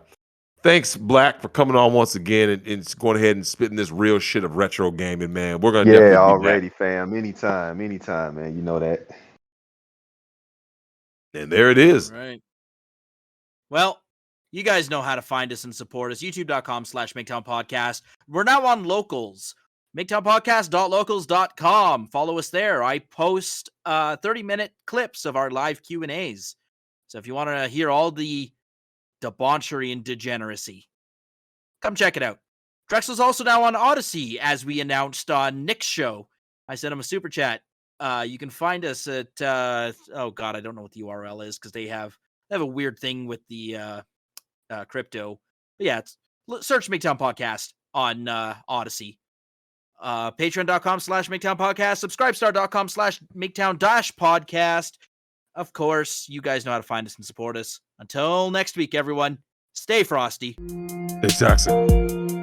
thanks, Black, for coming on once again and going ahead and spitting this real shit of retro gaming, man. We're gonna definitely already, fam. Anytime, man. You know that. And there it is. All right. Well, you guys know how to find us and support us. YouTube.com/Migtown Podcast. We're now on Locals. MigtownPodcast.locals.com. Follow us there. I post 30-minute clips of our live Q&As. So if you want to hear all the debauchery and degeneracy, come check it out. Drexel's also now on Odyssey, as we announced on Nick's show. I sent him a super chat. You can find us at I don't know what the URL is because they have a weird thing with the crypto. But yeah, search Migtown Podcast on Odyssey. Patreon.com/Migtown Podcast. Subscribestar.com/Migtown-Podcast. Of course, you guys know how to find us and support us. Until next week, everyone, stay frosty. Stay toxic.